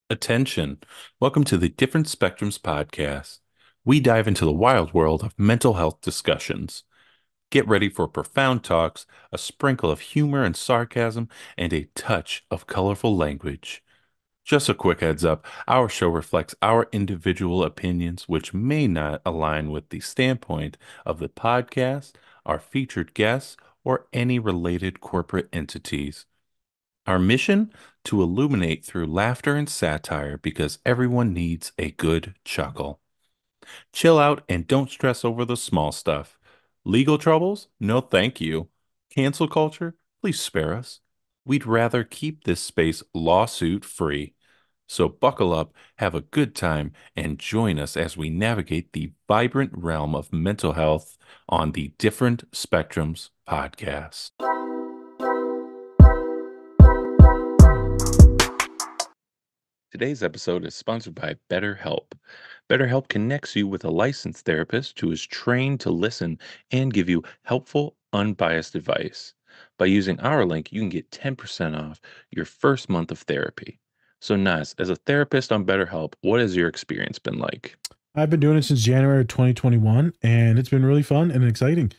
Attention. Welcome to the Different Spectrums podcast. We dive into the wild world of mental health discussions. Get ready for profound talks, a sprinkle of humor and sarcasm, and a touch of colorful language. Just a quick heads up, our show reflects our individual opinions, which may not align with the standpoint of the podcast, our featured guests, or any related corporate entities. Our mission? To illuminate through laughter and satire because everyone needs a good chuckle. Chill out and don't stress over the small stuff. Legal troubles? No, thank you. Cancel culture? Please spare us. We'd rather keep this space lawsuit free. So buckle up, have a good time, and join us as we navigate the vibrant realm of mental health on the Different Spectrums podcast. Today's episode is sponsored by BetterHelp. BetterHelp connects you with a licensed therapist who is trained to listen and give you helpful, unbiased advice. By using our link, you can get 10% off your first month of therapy. So, Naz, as a therapist on BetterHelp, what has your experience been like? I've been doing it since January of 2021, and it's been really fun and exciting.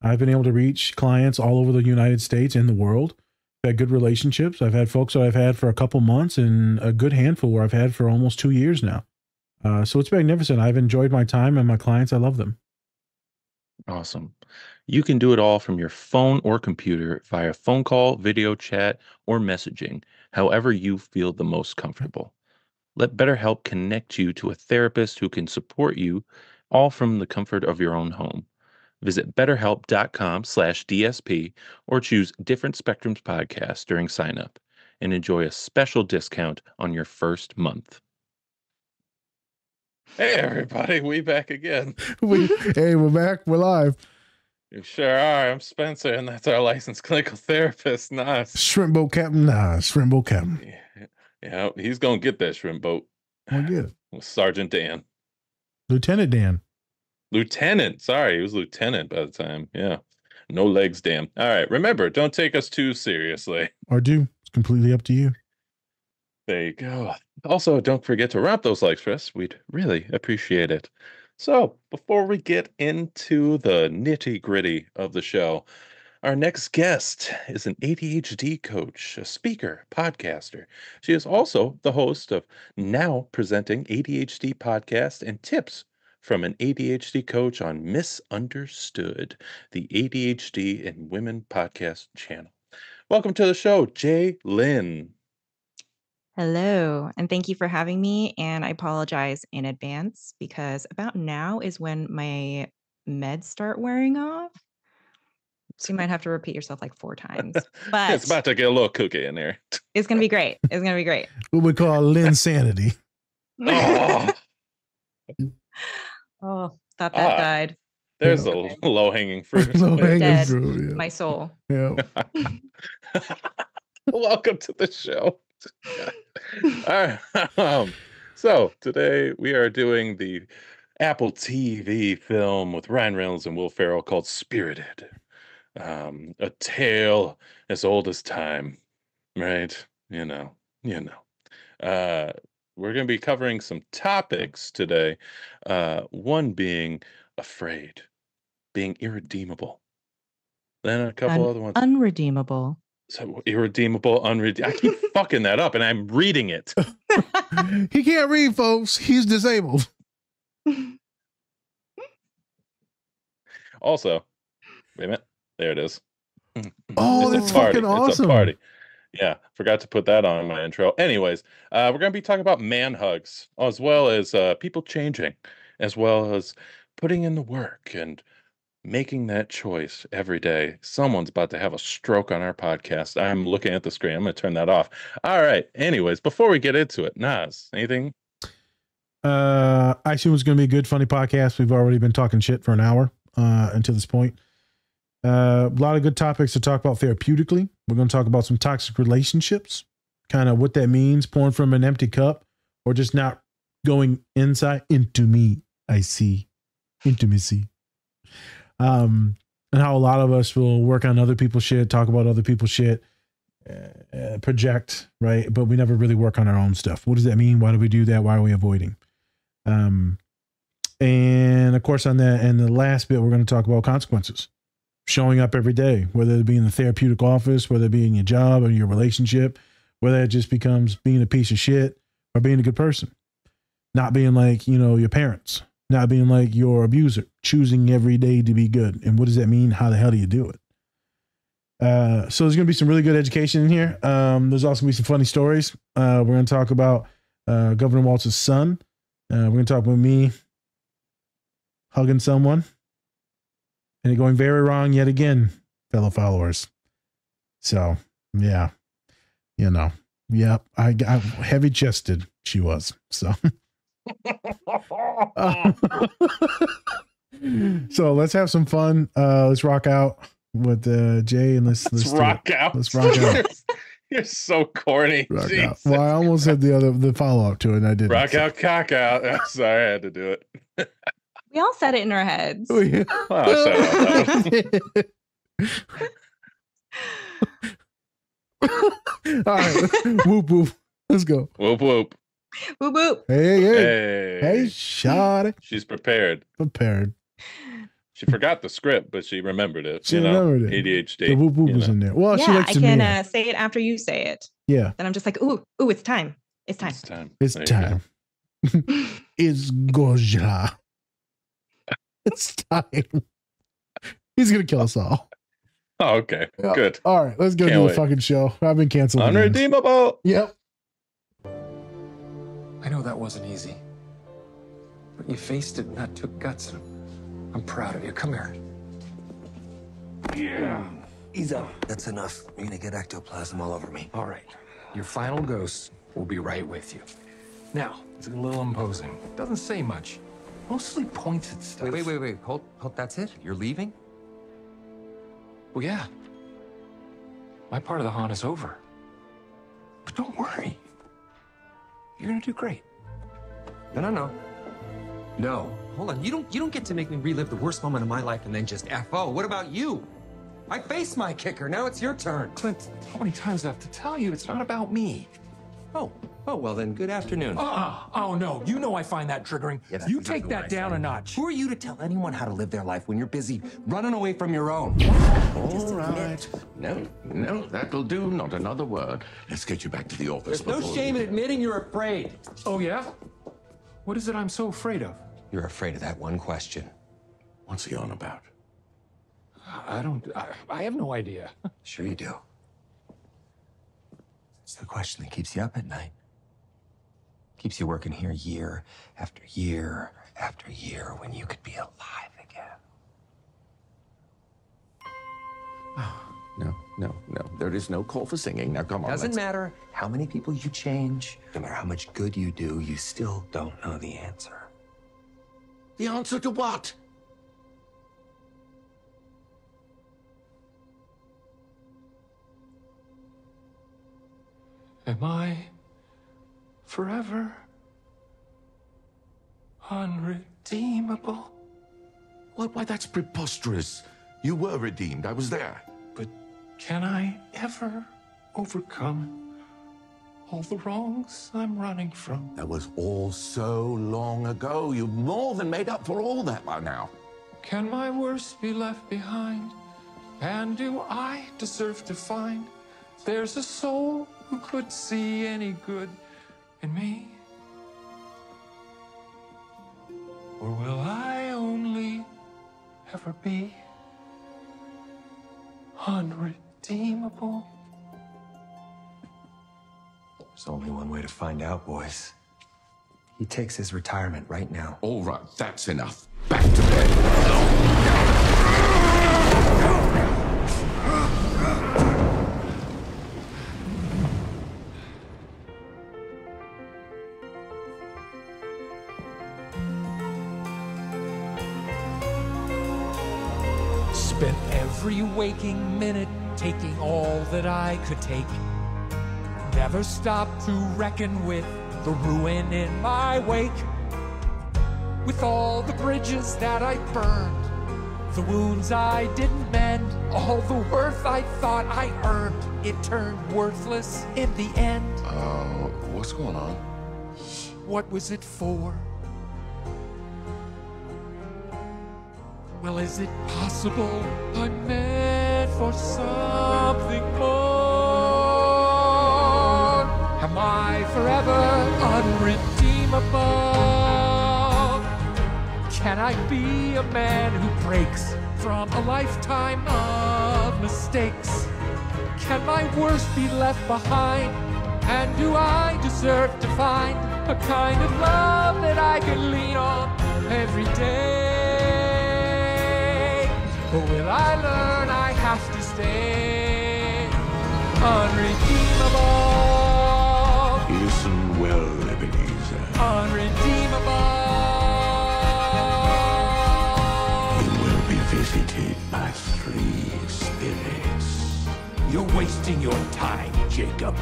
I've been able to reach clients all over the United States and the world. I've had good relationships. I've had folks that I've had for a couple months and a good handful where I've had for almost 2 years now. So it's magnificent. I've enjoyed my time and my clients. I love them. Awesome. You can do it all from your phone or computer via phone call, video chat, or messaging, however you feel the most comfortable. Let BetterHelp connect you to a therapist who can support you, all from the comfort of your own home. Visit betterhelp.com/DSP or choose Different Spectrums podcast during sign up and enjoy a special discount on your first month. Hey, everybody, we back again. Hey, we're back. We're live. You sure are. I'm Spencer, and that's our licensed clinical therapist, Nas. Shrimp boat captain. Nah, shrimp boat captain. Yeah, he's going to get that shrimp boat. I'll get it. With Sergeant Dan. Lieutenant Dan. Lieutenant. Sorry, he was lieutenant by the time. Yeah. No legs, Dan. All right. Remember, don't take us too seriously. Or do. It's completely up to you. There you go. Also, don't forget to wrap those likes for us. We'd really appreciate it. So, before we get into the nitty-gritty of the show, our next guest is an ADHD coach, a speaker, podcaster. She is also the host of now presenting ADHD podcast and tips from an ADHD coach on Misunderstood, the ADHD and Women podcast channel. Welcome to the show, Jaye Lin. Hello, and thank you for having me. And I apologize in advance because about now is when my meds start wearing off. So you might have to repeat yourself like 4 times. But It's about to get a little cookie in there. it's going to be great. It's going to be great. What we call Linsanity. Oh, Oh, thought that died. there's Yeah. a low-hanging fruit. Low-hanging Dead. fruit, yeah. My soul. Yeah. Welcome to the show. All right. So today we are doing the Apple TV film with Ryan Reynolds and Will Ferrell called Spirited. A tale as old as time, right? You know. We're going to be covering some topics today. One being afraid, being irredeemable. Then a couple other ones. Unredeemable. So irredeemable, I keep fucking that up, and I'm reading it. He can't read, folks. He's disabled. Also, wait a minute. There it is. Oh, It's that's a party. fucking It's a awesome. party. Yeah, forgot to put that on in my intro. Anyways, we're going to be talking about man hugs, as well as people changing, as well as putting in the work and making that choice every day. Someone's about to have a stroke on our podcast. I'm looking at the screen. I'm going to turn that off. All right. Anyways, before we get into it, Nas, anything? I assume it's going to be a good, funny podcast. We've already been talking shit for an hour until this point. A lot of good topics to talk about therapeutically. We're going to talk about some toxic relationships, kind of what that means, pouring from an empty cup, or just not going inside into me. I see intimacy. And how a lot of us will work on other people's shit, talk about other people's shit, project, right? But we never really work on our own stuff. What does that mean? Why do we do that? Why are we avoiding? And of course, on that, and the last bit, we're going to talk about consequences. Showing up every day, whether it be in the therapeutic office, whether it be in your job or your relationship, whether it just becomes being a piece of shit or being a good person. Not being like, your parents, not being like your abuser, choosing every day to be good. And what does that mean? How the hell do you do it? So there's going to be some really good education in here. There's also going to be some funny stories. We're going to talk about Governor Walz's son. We're going to talk about me hugging someone and it going very wrong yet again, fellow followers. So, yeah, I got heavy chested. She was. So, so let's have some fun. Let's rock out with Jay and let's rock out. Let's rock out. You're so corny. Well, I almost had the follow up to it, and I didn't. Rock out, cock out. Sorry, I had to do it. We all said it in our heads. Oh, yeah. All right, whoop whoop. Let's go. Whoop whoop. Whoop whoop. Hey, shawty. She's prepared. She forgot the script, but she remembered it. She remembered it. ADHD. The whoop whoop was in there. Well, she likes I can say it after you say it. Yeah. Then I'm just like, ooh, it's time. It's time. It's time. It's Goja. It's time. He's gonna kill us all. Oh, okay. Yeah. Good. All right, let's go do the fucking show. I've been canceled. Unredeemable. Yep. I know that wasn't easy, but you faced it and that took guts. And I'm proud of you. Come here. Yeah. Ease up. That's enough. You're gonna get ectoplasm all over me. All right. Your final ghost will be right with you. Now, it's a little imposing. Doesn't say much. Mostly points at stuff. Wait. Hold, that's it? You're leaving? Well, yeah. My part of the haunt is over. But don't worry. You're gonna do great. No. Hold on. You don't get to make me relive the worst moment of my life and then just F.O. What about you? I faced my kicker. Now it's your turn. Clint, how many times do I have to tell you it's not about me? Oh, well then, good afternoon. Oh no, you know I find that triggering. Yeah, you exactly take that down a notch. Who are you to tell anyone how to live their life when you're busy running away from your own? All right. No, that'll do. Not another word. Let's get you back to the office. There's no shame in admitting you're afraid. Oh yeah? What is it I'm so afraid of? You're afraid of that one question. What's he on about? I have no idea. Sure you do. It's the question that keeps you up at night. Keeps you working here year after year after year when you could be alive again. No. There is no call for singing. Now, come on. Doesn't matter how many people you change, no matter how much good you do, you still don't know the answer. The answer to what? Am I forever unredeemable? Why, that's preposterous. You were redeemed. I was there. But can I ever overcome all the wrongs I'm running from? That was all so long ago. You've more than made up for all that by now. Can my worst be left behind? And do I deserve to find there's a soul who could see any good in me? Or will I only ever be unredeemable? There's only one way to find out, boys. He takes his retirement right now. All right, that's enough. Back to bed. Spent every waking minute taking all that I could take. Never stopped to reckon with the ruin in my wake. With all the bridges that I burned, the wounds I didn't mend, all the worth I thought I earned, it turned worthless in the end. What's going on? What was it for? Well, is it possible I'm meant for something more? Am I forever unredeemable? Can I be a man who breaks from a lifetime of mistakes? Can my worst be left behind? And do I deserve to find a kind of love that I can lean on every day? Or will I learn I have to stay unredeemable? Listen well, Ebenezer. Unredeemable. You will be visited by 3 spirits. You're wasting your time, Jacob.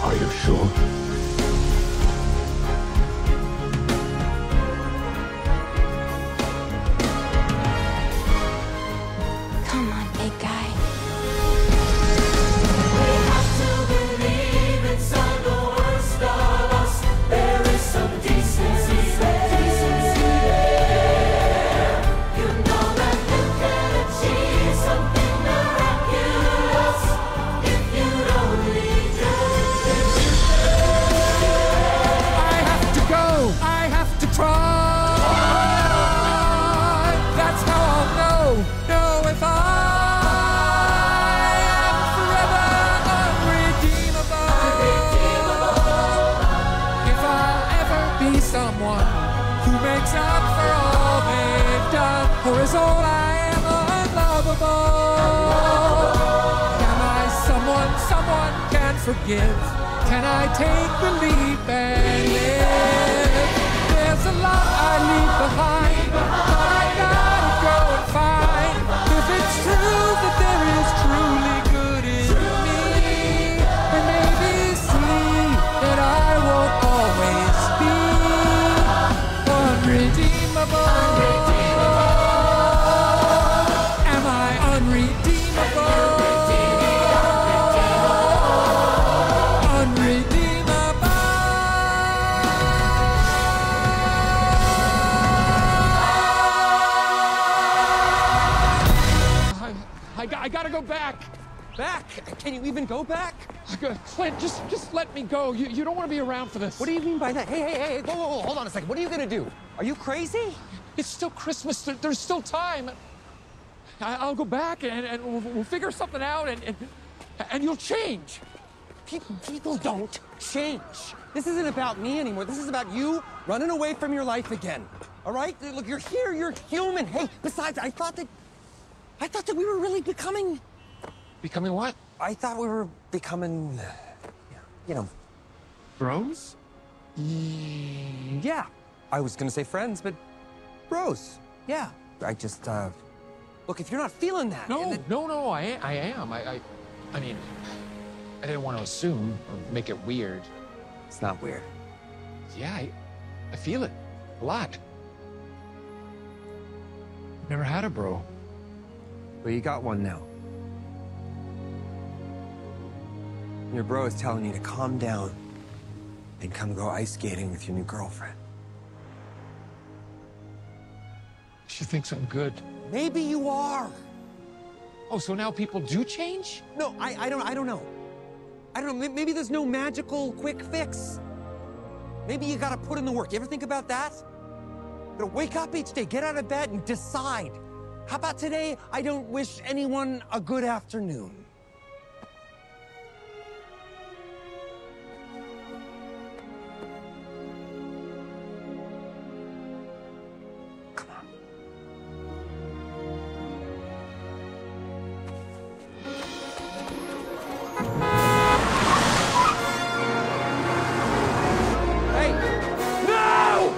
Are you sure? Come on, big guy. Or is all I am unlovable? Am I someone can forgive? Can I take the leap and live? There's a lot I leave behind, but I gotta go and find if it's true that there is truly good in me, and maybe see that I won't always be unredeemable. I gotta go back. Back? Can you even go back? Clint, just let me go. You don't want to be around for this. What do you mean by that? Hey, whoa, hold on a second. What are you gonna do? Are you crazy? It's still Christmas. There's still time. I'll go back and we'll figure something out and you'll change. People don't change. This isn't about me anymore. This is about you running away from your life again. All right? Look, you're here. You're human. Hey, besides, I thought that we were really becoming... Becoming what? I thought we were becoming, Bros? Yeah. I was gonna say friends, but bros. Yeah. I just, look, if you're not feeling that... No, I am. I mean, I didn't want to assume or make it weird. It's not weird. Yeah, I feel it a lot. Never had a bro. Well, you got one now. Your bro is telling you to calm down and come go ice skating with your new girlfriend. She thinks I'm good. Maybe you are. Oh, so now people do change? No, I don't know. I don't know. Maybe there's no magical quick fix. Maybe you gotta put in the work. You ever think about that? You gotta wake up each day, get out of bed, and decide. How about today, I don't wish anyone a good afternoon? Come on. Hey! No!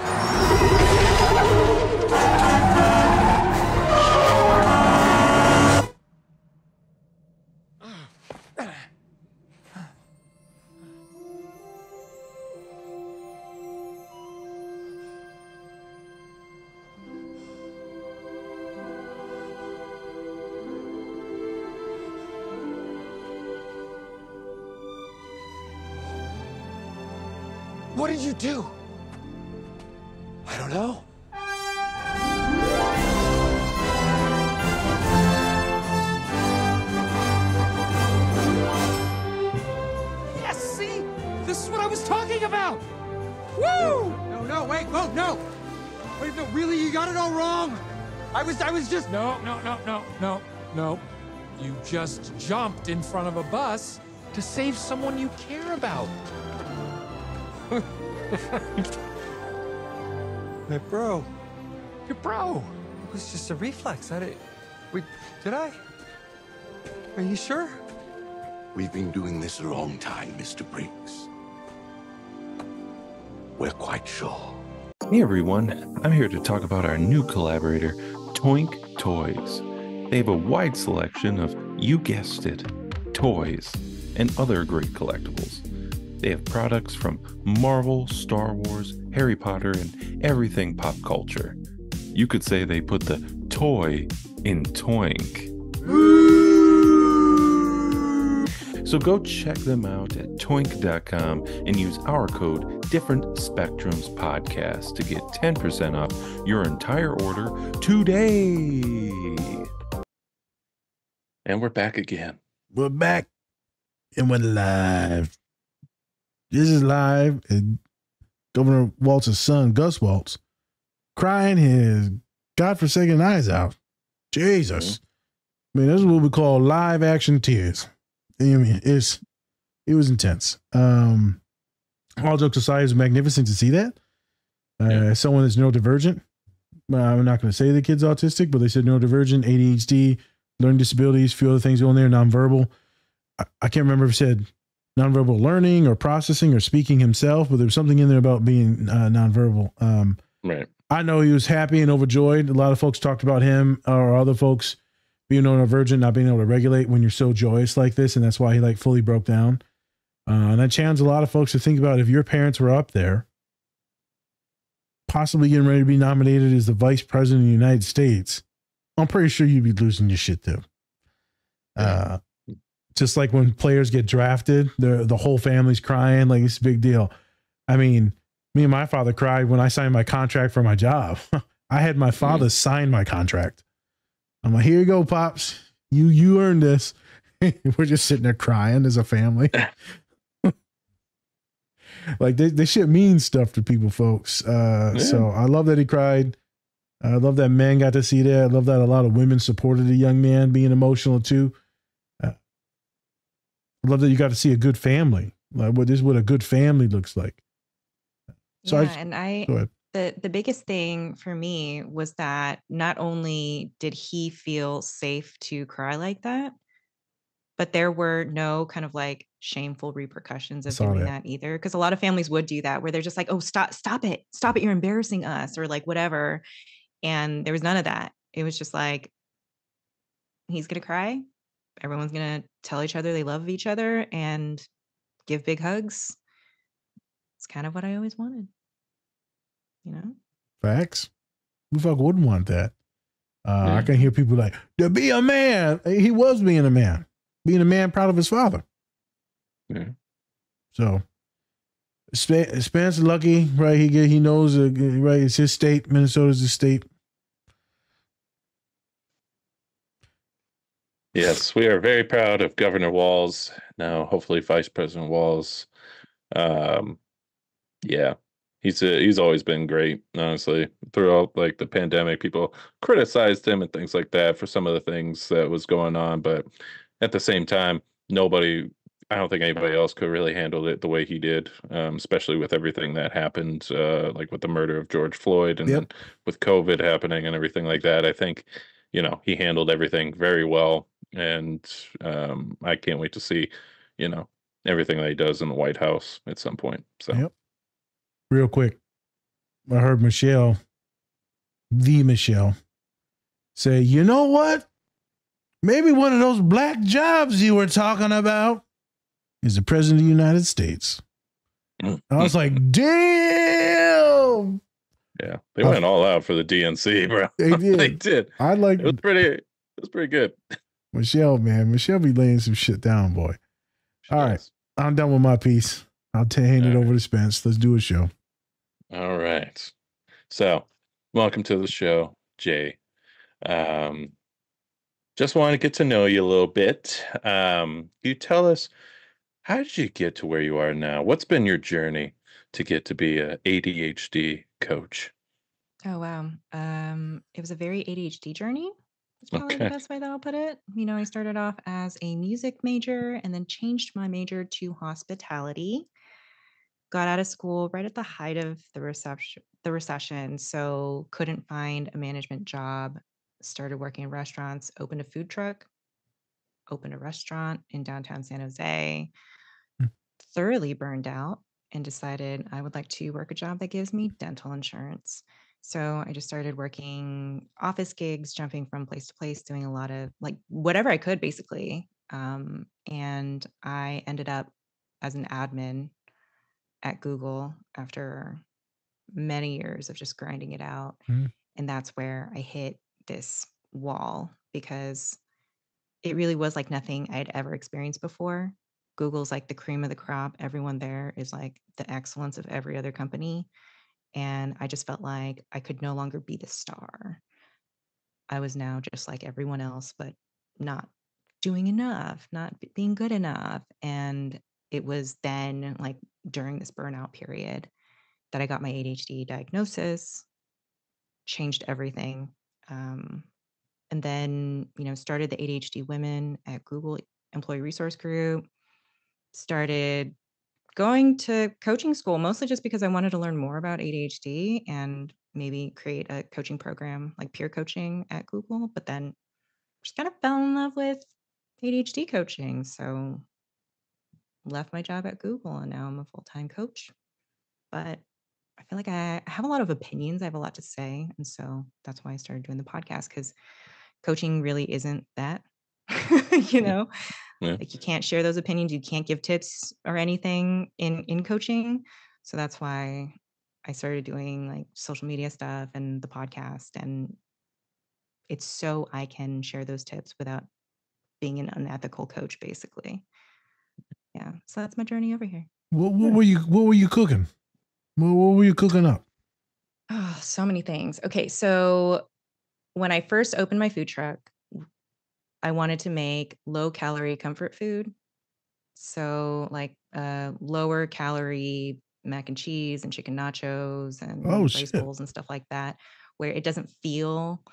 What did you do? I don't know. Yes, see? This is what I was talking about. Woo! No, wait, whoa, no. Wait, no, really, you got it all wrong. I was just... No. You just jumped in front of a bus to save someone you care about. My bro. Your bro. It was just a reflex. Wait, did I? Are you sure? We've been doing this a long time, Mr. Briggs. We're quite sure. Hey everyone, I'm here to talk about our new collaborator, Toink Toys. They have a wide selection of, you guessed it, toys and other great collectibles. They have products from Marvel, Star Wars, Harry Potter, and everything pop culture. You could say they put the toy in Toink. So go check them out at toink.com and use our code Different Spectrums Podcast to get 10% off your entire order today. And we're back again. We're back and we're live. This is live, and Governor Waltz's son, Gus Waltz, crying his godforsaken eyes out. Jesus. I mean, this is what we call live action tears. I mean, it was intense. All jokes aside, it was magnificent to see that. As someone that's neurodivergent, I'm not going to say the kid's autistic, but they said neurodivergent, ADHD, learning disabilities, a few other things on there, nonverbal. I can't remember if it said nonverbal learning or processing or speaking himself, but there was something in there about being nonverbal. Right. I know he was happy and overjoyed. A lot of folks talked about him or other folks being neurodivergent, not being able to regulate when you're so joyous like this. And that's why he fully broke down. And I challenge a lot of folks to think about if your parents were up there, possibly getting ready to be nominated as the vice president of the United States, I'm pretty sure you'd be losing your shit too. Just like when players get drafted, the whole family's crying, like it's a big deal. I mean, me and my father cried when I signed my contract for my job. I had my father sign my contract. I'm like, here you go, Pops. You earned this. We're just sitting there crying as a family. Like this shit means stuff to people, folks. So I love that he cried. I love that men got to see that. I love that a lot of women supported the young man being emotional too. I love that you got to see a good family. Like this is what a good family looks like. So go ahead. The biggest thing for me was that not only did he feel safe to cry like that, but there were no kind of like shameful repercussions of doing that either. Because a lot of families would do that where they're just like, oh, stop it. You're embarrassing us or like whatever. And there was none of that. It was just like, he's going to cry. Everyone's going to tell each other they love each other and give big hugs. It's kind of what I always wanted. You know? Facts. Who the fuck wouldn't want that? I can hear people like, to be a man. He was being a man. Being a man proud of his father. Yeah. So Spencer lucky, right? He knows, right? It's his state. Minnesota's his state. Yes, we are very proud of Governor Walz. Now, hopefully, Vice President Walz. Yeah, he's always been great. Honestly, throughout like the pandemic, people criticized him and things like that for some of the things that was going on, but at the same time, I don't think anybody else could really handle it the way he did, especially with everything that happened, like with the murder of George Floyd and then with COVID happening and everything like that. I think, he handled everything very well. And I can't wait to see, everything that he does in the White House at some point. So, real quick, I heard Michelle, say, you know what? Maybe one of those black jobs you were talking about is the president of the United States. I was like, damn. Yeah, they went all out for the DNC, bro. They did. They did. It was pretty good. Michelle be laying some shit down, boy. All right. I'm done with my piece. I'll hand it All over to Spence. Let's do a show. All right. So, welcome to the show, Jay. Just want to get to know you a little bit. You tell us, how did you get to where you are now? What's been your journey to get to be a ADHD coach? Oh, wow. It was a very ADHD journey. It's probably the Okay. best way that I'll put it. You know, I started off as a music major and then changed my major to hospitality. Got out of school right at the height of the recession, so couldn't find a management job. Started working in restaurants, opened a food truck, opened a restaurant in downtown San Jose. Thoroughly burned out and decided I would like to work a job that gives me dental insurance. So I just started working office gigs, jumping from place to place, doing a lot of like whatever I could basically. And I ended up as an admin at Google after many years of just grinding it out. Mm. And that's where I hit this wall because it really was like nothing I'd ever experienced before. Google's like the cream of the crop. Everyone there is like the excellence of every other company. And I just felt like I could no longer be the star. I was now just like everyone else, but not doing enough, not being good enough. And it was then like during this burnout period that I got my ADHD diagnosis, changed everything. And then, you know, started the ADHD Women at Google Employee Resource Group, started going to coaching school, mostly just because I wanted to learn more about ADHD and maybe create a coaching program like peer coaching at Google, but then just kind of fell in love with ADHD coaching. So left my job at Google and now I'm a full-time coach. But I feel like I have a lot of opinions. I have a lot to say. And so that's why I started doing the podcast because coaching really isn't that, you know, Yeah. like you can't share those opinions. You can't give tips or anything in coaching. So that's why I started doing like social media stuff and the podcast. And it's so I can share those tips without being an unethical coach, basically. Yeah. So that's my journey over here. What were you cooking? What were you cooking up? Oh, so many things. Okay. So when I first opened my food truck, I wanted to make low calorie comfort food. So like lower calorie mac and cheese and chicken nachos and rice bowls and stuff like that, where it doesn't feel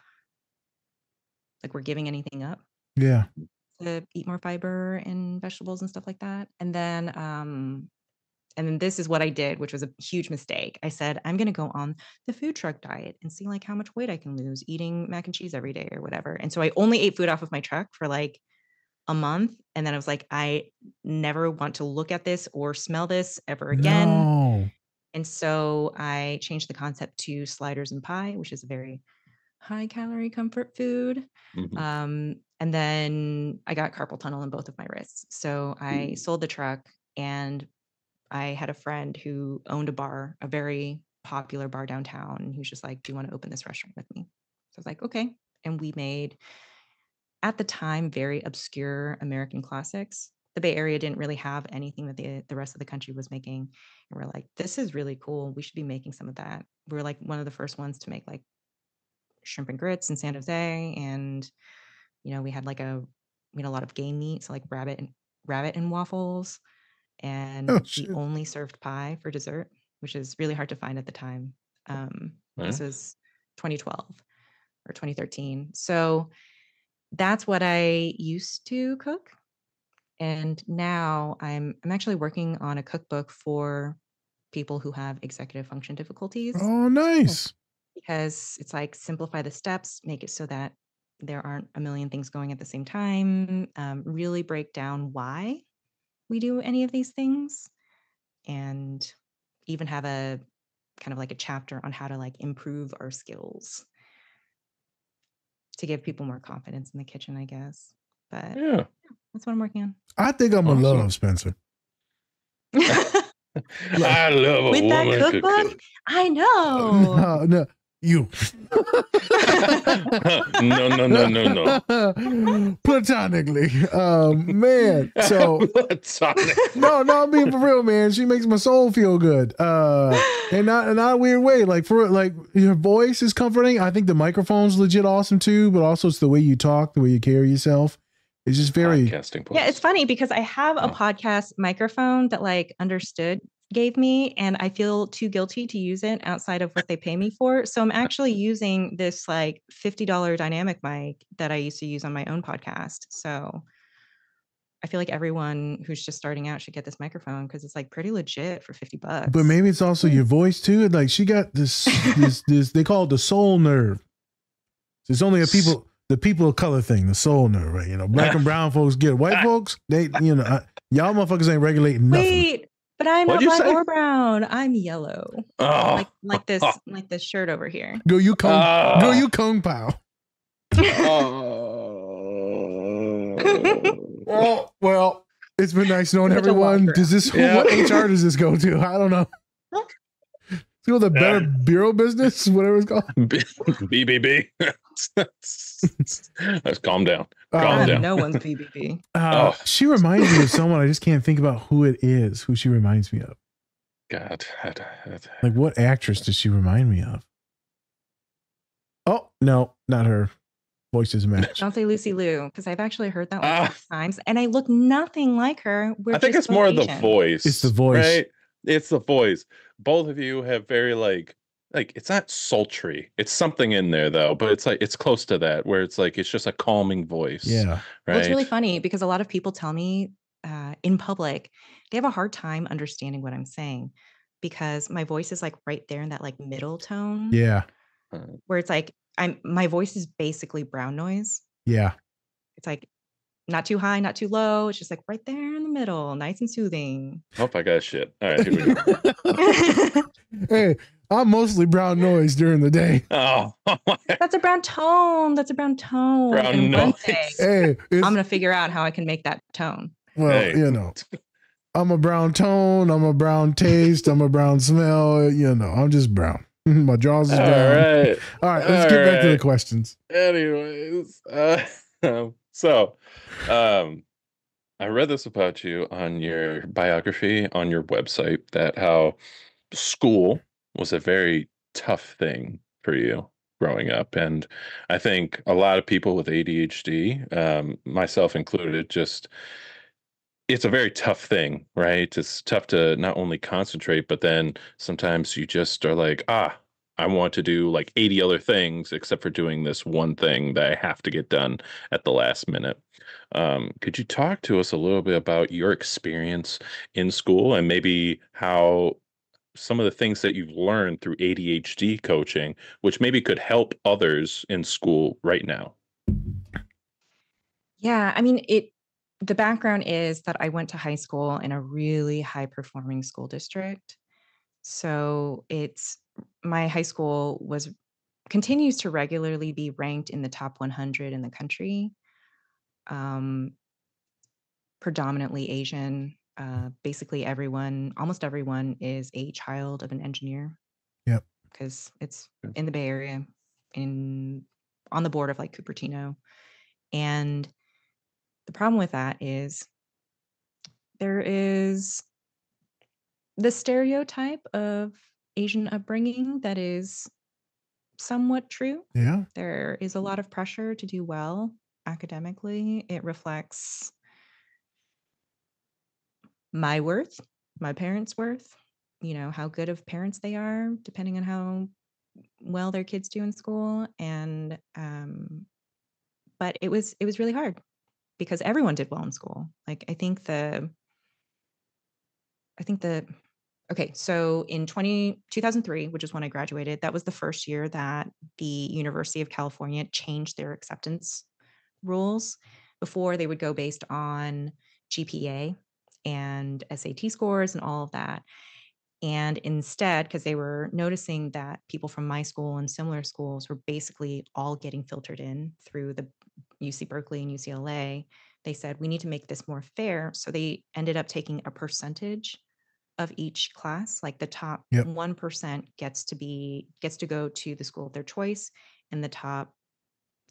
like we're giving anything up. Yeah. To eat more fiber and vegetables and stuff like that. And then this is what I did, which was a huge mistake. I said, I'm going to go on the food truck diet and see like how much weight I can lose eating mac and cheese every day or whatever. And so I only ate food off of my truck for like a month. And then I was like, I never want to look at this or smell this ever again. No. And so I changed the concept to sliders and pie, which is a very high calorie comfort food. Mhm. And then I got carpal tunnel in both of my wrists. So I sold the truck and I had a friend who owned a bar, a very popular bar downtown. And he was just like, do you want to open this restaurant with me? So I was like, okay. And we made, at the time, very obscure American classics. The Bay Area didn't really have anything that the rest of the country was making. And we're like, this is really cool. We should be making some of that. We were like one of the first ones to make like shrimp and grits in San Jose. And, you know, we had a lot of game meat. So like rabbit and waffles. And we only served pie for dessert, which is really hard to find at the time. This was 2012 or 2013. So that's what I used to cook. And now I'm actually working on a cookbook for people who have executive function difficulties. Oh, nice. Because it's like simplify the steps, make it so that there aren't a million things going at the same time, really break down why we do any of these things, and even have a kind of like a chapter on how to like improve our skills to give people more confidence in the kitchen, I guess. But yeah, that's what I'm working on. I think I'm gonna love Spencer. I love a with that woman cookbook. cooking. I know. No, You. No. Platonically. Man. So no, I'm being for real, man. She makes my soul feel good. And not in a weird way. Like your voice is comforting. I think the microphone's legit awesome too, but also it's the way you talk, the way you carry yourself. It's just very podcasting. Yeah, it's funny because I have a podcast microphone that like Understood gave me, and I feel too guilty to use it outside of what they pay me for. So I'm actually using this like $50 dynamic mic that I used to use on my own podcast. So I feel like everyone who's just starting out should get this microphone because it's like pretty legit for $50. But maybe it's also your voice too. Like she got this they call it the soul nerve. So it's only the people of color thing, the soul nerve, right? You know, black and brown folks get it. White folks, they, you know, y'all motherfuckers ain't regulating nothing. Wait, but I'm not black or brown. I'm yellow. Oh. Like this shirt over here. Go you kung pao. Well, it's been nice knowing everyone. Does this what HR does this go to? I don't know. Let's go to the Better Bureau Business, whatever it's called. BBB. Let's calm down. Calm down. No one's BBB. She reminds me of someone. I just can't think about who it is. Who she reminds me of. God. Like what actress does she remind me of? Oh no, not her. Voice doesn't match. Don't say Lucy Liu, because I've actually heard that like 6 times, and I look nothing like her. I think it's more the voice. It's the voice, right? It's the voice. Both of you have very like it's not sultry. It's something in there though, but it's like it's close to that where it's like it's just a calming voice. Yeah. Right. Well, it's really funny because a lot of people tell me in public they have a hard time understanding what I'm saying because my voice is like right there in that like middle tone. Yeah. Where it's like my voice is basically brown noise. Yeah. It's like not too high, not too low. It's just like right there in the middle, nice and soothing. Hope I got shit. All right, here we go. Hey, I'm mostly brown noise during the day. Oh, that's a brown tone. That's a brown tone. Brown noise. Hey, I'm gonna figure out how I can make that tone. Well, you know, I'm a brown tone. I'm a brown taste. I'm a brown smell. You know, I'm just brown. My jaws is brown. All right, let's get back to the questions. Anyways, so I read this about you on your biography on your website that how school was a very tough thing for you growing up. And I think a lot of people with ADHD, myself included, just it's a very tough thing, right? It's tough to not only concentrate, but then sometimes you just are like, I want to do like 80 other things except for doing this one thing that I have to get done at the last minute. Could you talk to us a little bit about your experience in school and maybe how some of the things that you've learned through ADHD coaching, which maybe could help others in school right now? Yeah, I mean, the background is that I went to high school in a really high performing school district. So my high school continues to regularly be ranked in the top 100 in the country. Predominantly Asian. Basically almost everyone is a child of an engineer. Yep. Because it's in the Bay Area, on the border of like Cupertino. And the problem with that is there is the stereotype of Asian upbringing that is somewhat true. Yeah. There is a lot of pressure to do well academically. It reflects my worth, my parents' worth, you know, how good of parents they are, depending on how well their kids do in school. And but it was really hard because everyone did well in school. Like okay, so in 2003, which is when I graduated, that was the first year that the University of California changed their acceptance rules. Before, they would go based on GPA and SAT scores and all of that. And instead, because they were noticing that people from my school and similar schools were basically all getting filtered in through the UC Berkeley and UCLA, they said, we need to make this more fair. So they ended up taking a percentage of each class. Like the top Yep. 1% gets to go to the school of their choice, and the top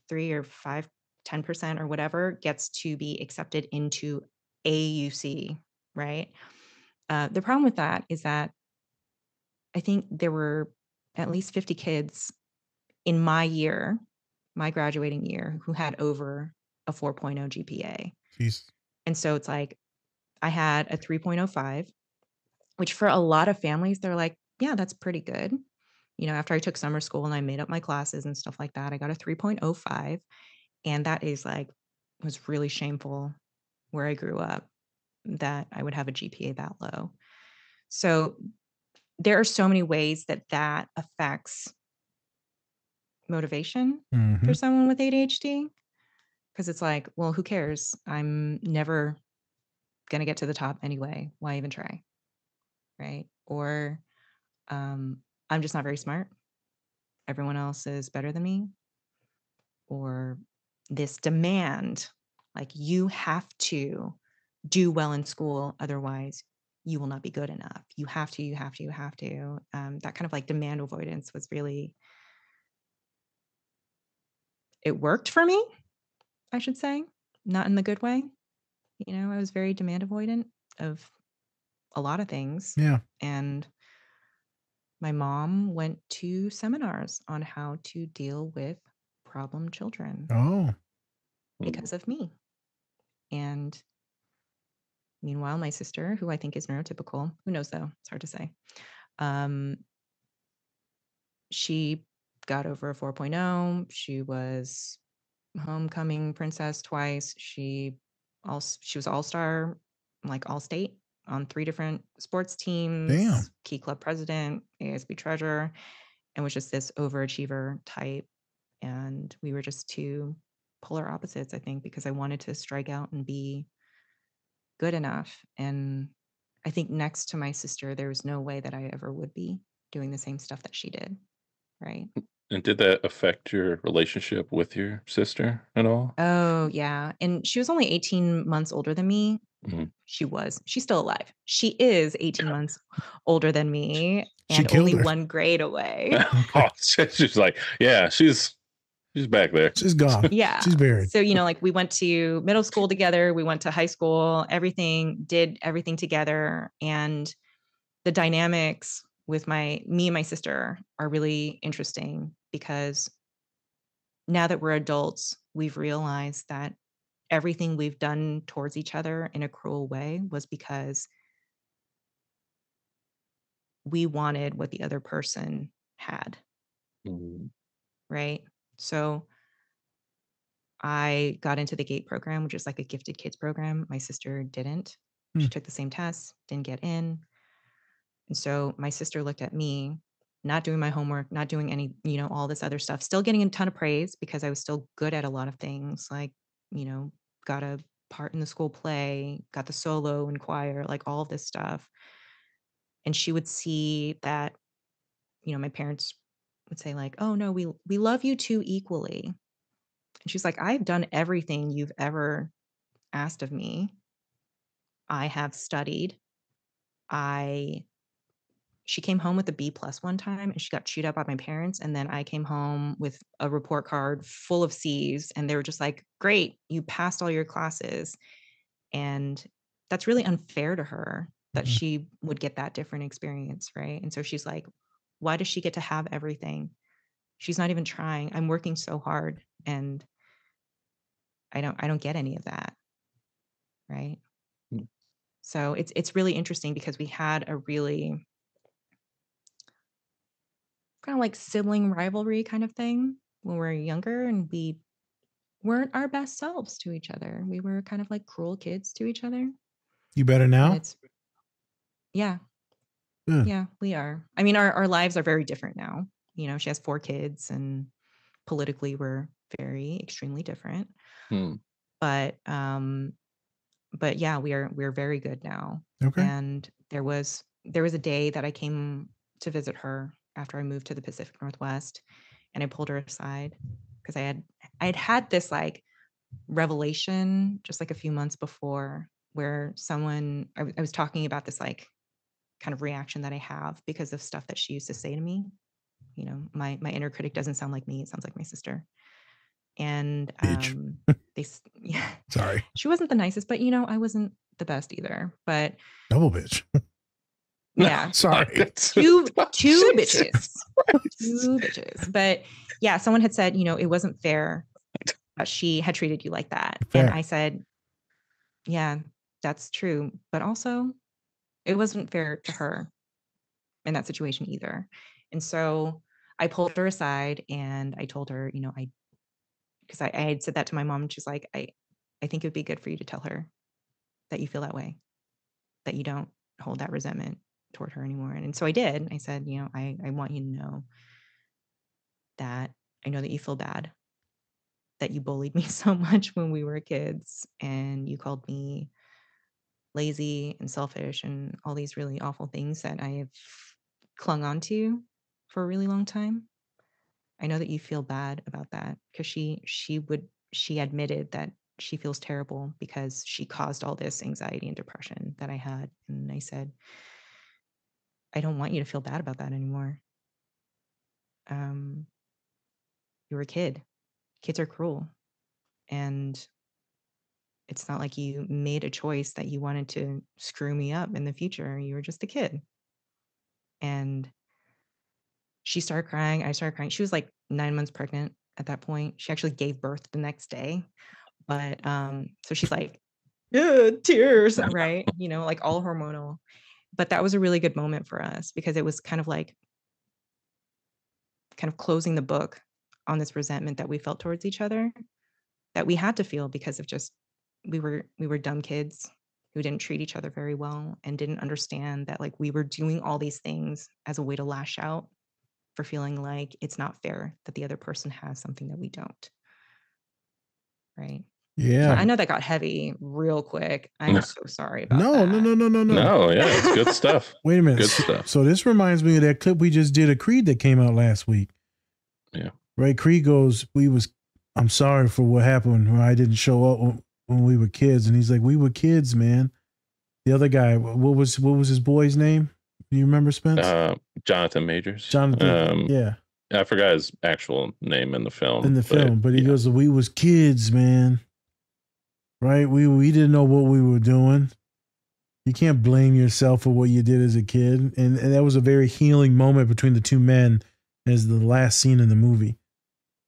3 or 5, 10% or whatever gets to be accepted into AUC, right? The problem with that is that I think there were at least 50 kids in my year, my graduating year, who had over a 4.0 GPA. Jeez. And so it's like I had a 3.05, which for a lot of families, they're like, yeah, that's pretty good. You know, after I took summer school and I made up my classes and stuff like that, I got a 3.05. And that is like, was really shameful where I grew up that I would have a GPA that low. So there are so many ways that that affects motivation for someone with ADHD. Because it's like, well, who cares? I'm never going to get to the top anyway. Why even try? Right? Or I'm just not very smart. Everyone else is better than me. Or this demand, like you have to do well in school, otherwise you will not be good enough. You have to, you have to, you have to. That kind of like demand avoidance was really, it worked for me, I should say, not in the good way. You know, I was very demand avoidant of a lot of things. Yeah. And my mom went to seminars on how to deal with problem children Oh. because of me. And meanwhile, my sister, who I think is neurotypical, who knows though, it's hard to say, she got over a 4.0. She was homecoming princess twice. She was all-star, like all-state on 3 different sports teams. Damn. Key club president, ASB treasurer, and was just this overachiever type. And we were just two polar opposites, I think, because I wanted to strike out and be good enough. And I think next to my sister, there was no way that I ever would be doing the same stuff that she did. Right. And did that affect your relationship with your sister at all? Oh, yeah. And she was only 18 months older than me. Mhm. She's still alive. She is 18 months older than me She and killed only her. 1 grade away. Oh, she's like, yeah, she's back there. She's gone. Yeah. She's buried. So, you know, like we went to middle school together, we went to high school, did everything together. And the dynamics with me and my sister are really interesting because now that we're adults, we've realized that everything we've done towards each other in a cruel way was because we wanted what the other person had. Mhm. Right. So I got into the GATE program, which is like a gifted kids program. My sister didn't. She took the same tests, didn't get in. And so my sister looked at me, not doing my homework, not doing any, you know, all this other stuff, still getting a ton of praise because I was still good at a lot of things, like, you know, got a part in the school play, got the solo in choir, like all of this stuff. And she would see that, you know, my parents would say like, oh no, we love you two equally. And she's like, I've done everything you've ever asked of me. I have studied. She came home with a B+ one time and she got chewed up by my parents. And then I came home with a report card full of C's and they were just like, great, you passed all your classes. And that's really unfair to her that she would get that different experience, right? And so she's like, why does she get to have everything? She's not even trying. I'm working so hard and I don't get any of that. Right. Mm. So it's really interesting because we had a really kind of like sibling rivalry kind of thing when we were younger, and we weren't our best selves to each other. We were kind of like cruel kids to each other. You better And now? Yeah, we are. I mean, our lives are very different now. You know, she has 4 kids and politically we're very extremely different. Hmm. But yeah, we're very good now. Okay. And there was a day that I came to visit her after I moved to the Pacific Northwest, and I pulled her aside because I had this like revelation just like a few months before where I was talking about this like kind of reaction that I have because of stuff that she used to say to me. You know, my inner critic doesn't sound like me. It sounds like my sister. And Bitch. yeah, Sorry. she wasn't the nicest, but you know, I wasn't the best either. But Double bitch. yeah, Sorry. two bitches, two bitches. But yeah, someone had said, you know, it wasn't fair that she had treated you like that. Fair. And I said, yeah, that's true. But also, it wasn't fair to her in that situation either. And so I pulled her aside and I told her, you know, because I had said that to my mom, and she's like, I think it would be good for you to tell her that you feel that way, that you don't hold that resentment toward her anymore. And so I did. I said, you know, I want you to know that I know that you feel bad, that you bullied me so much when we were kids, and you called me lazy and selfish and all these really awful things that I have clung on to for a really long time. I know that you feel bad about that, because she admitted that she feels terrible because she caused all this anxiety and depression that I had. And I said, I don't want you to feel bad about that anymore. You were a kid. Kids are cruel. And it's not like you made a choice that you wanted to screw me up in the future. You were just a kid. And she started crying. I started crying. She was like 9 months pregnant at that point. She actually gave birth the next day. But so she's like, tears, right? You know, like all hormonal. But that was a really good moment for us, because it was kind of closing the book on this resentment that we felt towards each other, that we had to feel because of just we were dumb kids who didn't treat each other very well and didn't understand that like we were doing all these things as a way to lash out for feeling like it's not fair that the other person has something that we don't. Right? Yeah. So I know that got heavy real quick. I'm so sorry about No, that. no. No, yeah, it's good stuff. Wait a minute. Good stuff. So this reminds me of that clip we just did of Creed that came out last week. Yeah. Right. Creed goes, I'm sorry for what happened when I didn't show up when we were kids. And he's like, we were kids, man. The other guy, what was his boy's name? Do you remember, Spence? Jonathan Majors. Jonathan. Yeah. I forgot his actual name in the film. But he goes, we was kids, man. Right? We didn't know what we were doing. You can't blame yourself for what you did as a kid. And that was a very healing moment between the two men as the last scene in the movie.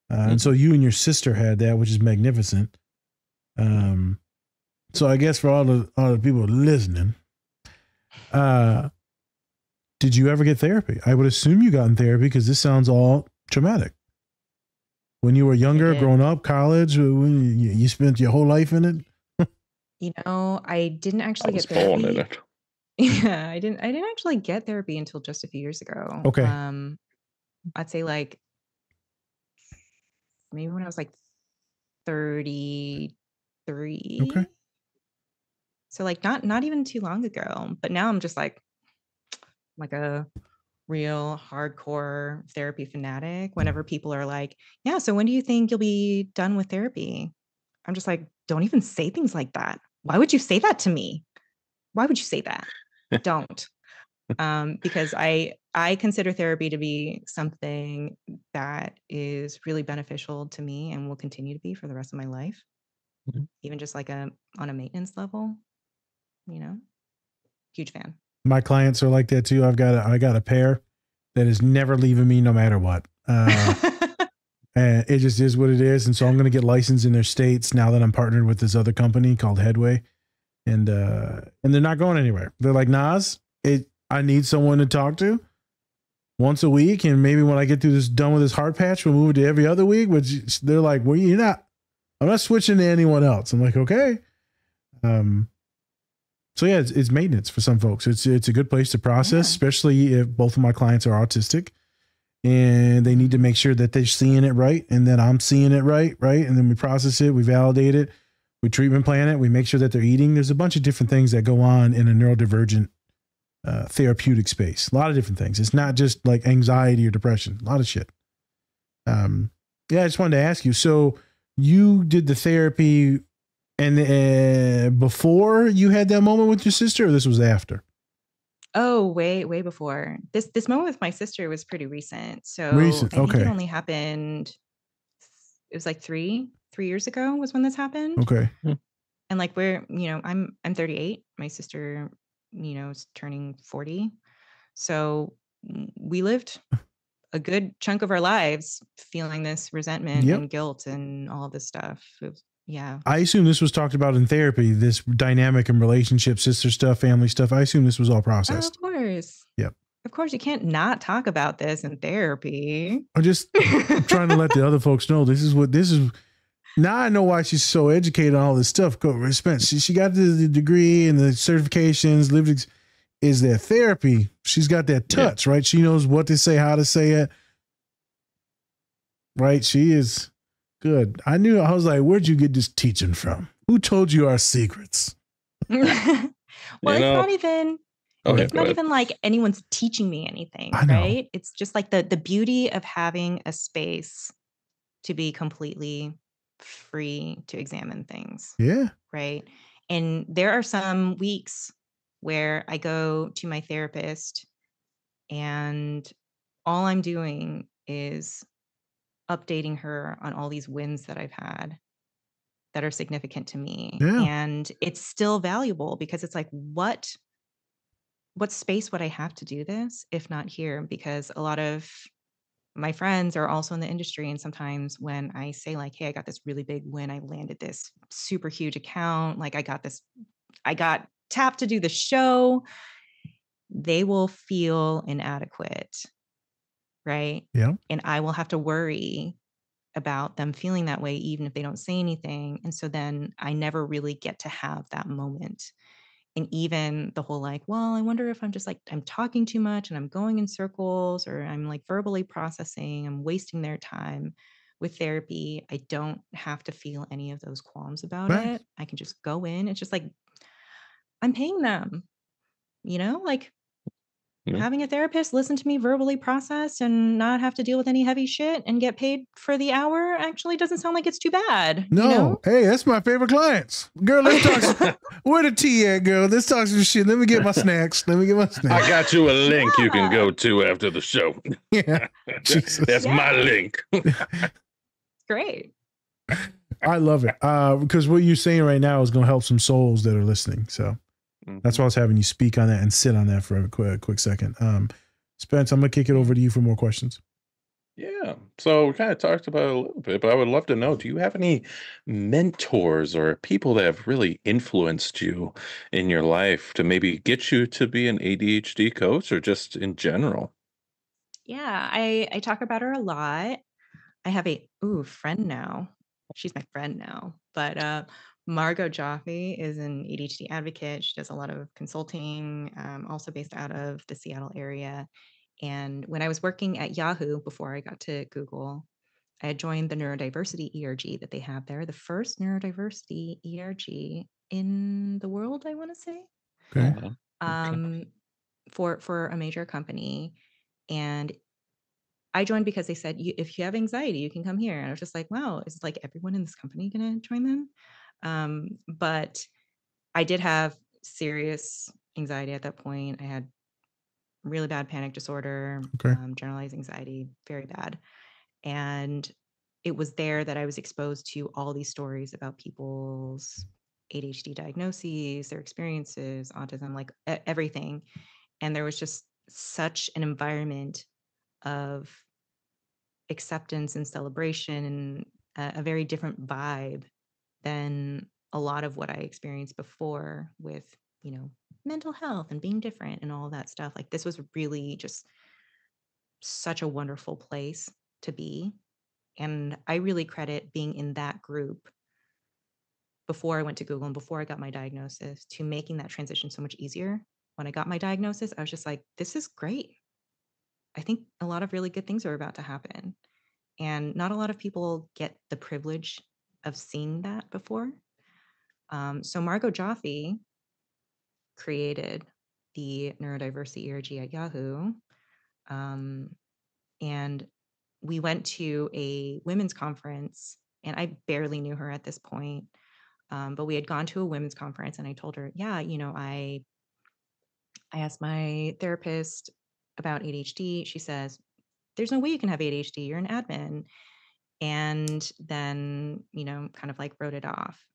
And so you and your sister had that, which is magnificent. So I guess for all the people listening, did you ever get therapy? I would assume you got in therapy because this sounds all traumatic. When you were younger, growing up, college, when you spent your whole life in it? You know, I didn't actually get therapy. Born in it. Yeah, I didn't actually get therapy until just a few years ago. Okay. I'd say like maybe when I was like 33. Okay. So like not even too long ago. But now I'm just like a real hardcore therapy fanatic. Whenever people are like, yeah, so when do you think you'll be done with therapy? I'm just like, don't even say things like that. Why would you say that to me? Why would you say that? Don't. Because I consider therapy to be something that is really beneficial to me and will continue to be for the rest of my life. Mm-hmm. Even just like on a maintenance level, you know, huge fan. My clients are like that too. I got a pair that is never leaving me no matter what. And it just is what it is. And so I'm going to get licensed in their states now that I'm partnered with this other company called Headway. And they're not going anywhere. They're like, Nas, I need someone to talk to once a week. And maybe when I get done with this heart patch, we'll move it to every other week, which they're like, well, I'm not switching to anyone else. I'm like, okay. So yeah, it's maintenance for some folks. It's a good place to process, especially if both of my clients are autistic and they need to make sure that they're seeing it right and that I'm seeing it right. And then we process it, we validate it, we treatment plan it, we make sure that they're eating. There's a bunch of different things that go on in a neurodivergent therapeutic space. A lot of different things. It's not just like anxiety or depression. A lot of shit. Yeah, I just wanted to ask you. So you did the therapy and before you had that moment with your sister, or this was after? Oh, way before. This moment with my sister was pretty recent. So Recent. I think it Okay. only happened, it was like 3 years ago was when this happened. Okay. And like I'm 38. My sister, is turning 40. So we lived a good chunk of our lives feeling this resentment Yep. and guilt and all this stuff. Yeah. I assume this was talked about in therapy, this dynamic and relationship, sister stuff, family stuff. I assume this was all Oh, processed. of course. Yep. Of course, you can't not talk about this in therapy. I'm just trying to let the other folks know this is. Now I know why she's so educated on all this stuff. She got the degree and the certifications, is there therapy. She's got that touch, right? She knows what to say, how to say it. Right? She is good. I was like, where'd you get this teaching from? Who told you our secrets? Well, it's not even like anyone's teaching me anything, right? It's just like the beauty of having a space to be completely free to examine things. Yeah. Right. And there are some weeks where I go to my therapist and all I'm doing is updating her on all these wins that I've had that are significant to me. Yeah. And it's still valuable because it's like, what space would I have to do this if not here? Because a lot of my friends are also in the industry. And sometimes when I say like, hey, I got this really big win, I landed this super huge account, like I got tapped to do the show, they will feel inadequate. Right. Yeah. And I will have to worry about them feeling that way, even if they don't say anything. And so then I never really get to have that moment. And even the whole like, well, I wonder if I'm just like, I'm talking too much and I'm going in circles or I'm like verbally processing, I'm wasting their time. With therapy, I don't have to feel any of those qualms about it. I can just go in. It's just like, I'm paying them, like having a therapist listen to me verbally process and not have to deal with any heavy shit and get paid for the hour actually doesn't sound like it's too bad. No. Hey, that's my favorite clients. Girl, let's talk. Where the tea at, girl? Let's talk some shit. Let me get my snacks. I got you a link you can go to after the show. Yeah. That's my link. Great. I love it. Because what you're saying right now is going to help some souls that are listening. So that's why I was having you speak on that and sit on that for a quick second. Spence, I'm going to kick it over to you for more questions. Yeah. So we kind of talked about it a little bit, but I would love to know, do you have any mentors or people that have really influenced you in your life to maybe get you to be an ADHD coach or just in general? Yeah, I talk about her a lot. I have a friend now. She's my friend now. But Margot Jaffe is an ADHD advocate. She does a lot of consulting, also based out of the Seattle area. And when I was working at Yahoo before I got to Google, I had joined the neurodiversity ERG that they have there, the first neurodiversity ERG in the world, I want to say. Okay. For a major company. And I joined because they said, if you have anxiety, you can come here. And I was just like, wow, is like everyone in this company going to join them? But I did have serious anxiety at that point. I had really bad panic disorder, generalized anxiety, very bad. And it was there that I was exposed to all these stories about people's ADHD diagnoses, their experiences, autism, like everything. And there was just such an environment of acceptance and celebration and a very different vibe than a lot of what I experienced before with, mental health and being different and all that stuff. Like this was really just such a wonderful place to be. And I really credit being in that group before I went to Google and before I got my diagnosis to making that transition so much easier. When I got my diagnosis, I was just like, this is great. I think a lot of really good things are about to happen. And not a lot of people get the privilege of seeing that before. So Margot Jaffe created the neurodiversity ERG at Yahoo. And we went to a women's conference, and I barely knew her at this point. But we had gone to a women's conference, and I told her, yeah, I asked my therapist about ADHD. She says, there's no way you can have ADHD. You're an admin. And then, kind of like wrote it off.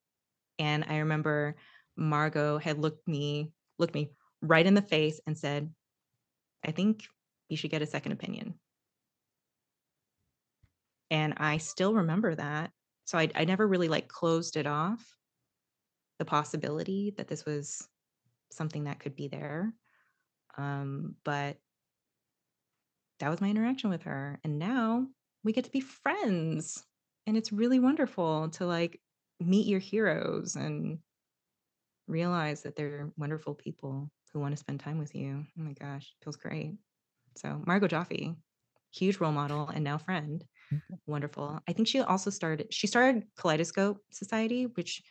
And I remember Margot had looked me right in the face and said, I think you should get a second opinion. And I still remember that. So I never really like closed it off, the possibility that this was something that could be there. But that was my interaction with her. And now we get to be friends. And it's really wonderful to like meet your heroes and realize that they're wonderful people who want to spend time with you. Oh my gosh, feels great. So Margot Jaffe, huge role model and now friend. Wonderful. I think she started Kaleidoscope Society, which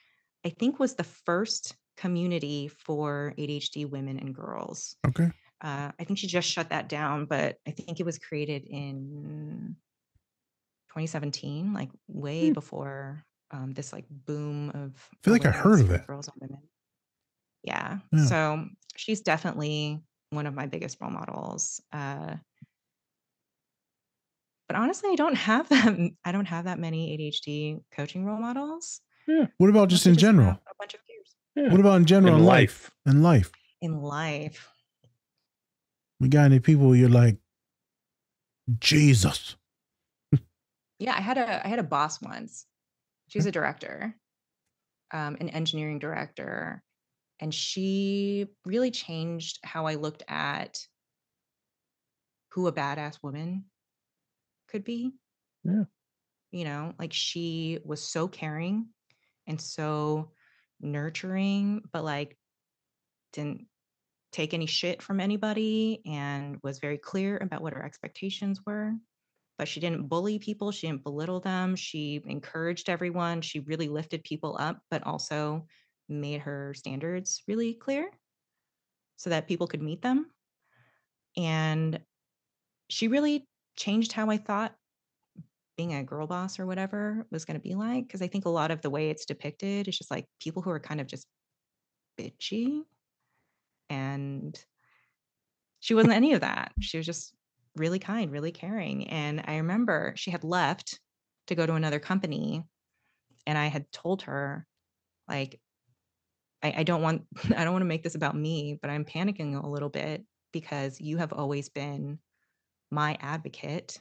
I think was the first community for ADHD women and girls. Okay. I think she just shut that down, but I think it was created in 2017, like way before this like boom of I feel like I heard of it. Girls and women. Yeah. So she's definitely one of my biggest role models. But honestly, I don't have that many ADHD coaching role models. Yeah. What about just in general? A bunch of peers. Yeah. What about in general in life? In life. We got any people you're like, Jesus? Yeah, I had a boss once. She's a director, an engineering director, and she really changed how I looked at who a badass woman could be. Yeah. Like she was so caring and so nurturing, but like didn't take any shit from anybody and was very clear about what her expectations were. But she didn't bully people. She didn't belittle them. She encouraged everyone. She really lifted people up, but also made her standards really clear so that people could meet them. And she really changed how I thought being a girl boss or whatever was going to be like. Because I think a lot of the way it's depicted is just like people who are kind of just bitchy. And she wasn't any of that. She was just really kind, really caring. And I remember she had left to go to another company. And I had told her, like, I don't want to make this about me, but I'm panicking a little bit because you have always been my advocate.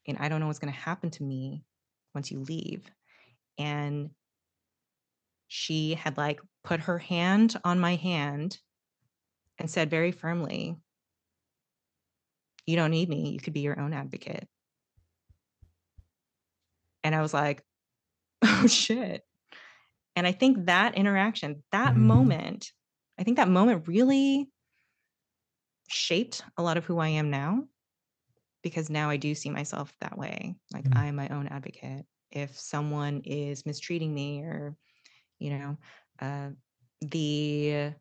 And I don't know what's going to happen to me once you leave. And she had like put her hand on my hand and said very firmly, you don't need me. You could be your own advocate. And I was like, oh shit. And I think that interaction, that moment really shaped a lot of who I am now, because now I do see myself that way. Like I am my own advocate. If someone is mistreating me or, the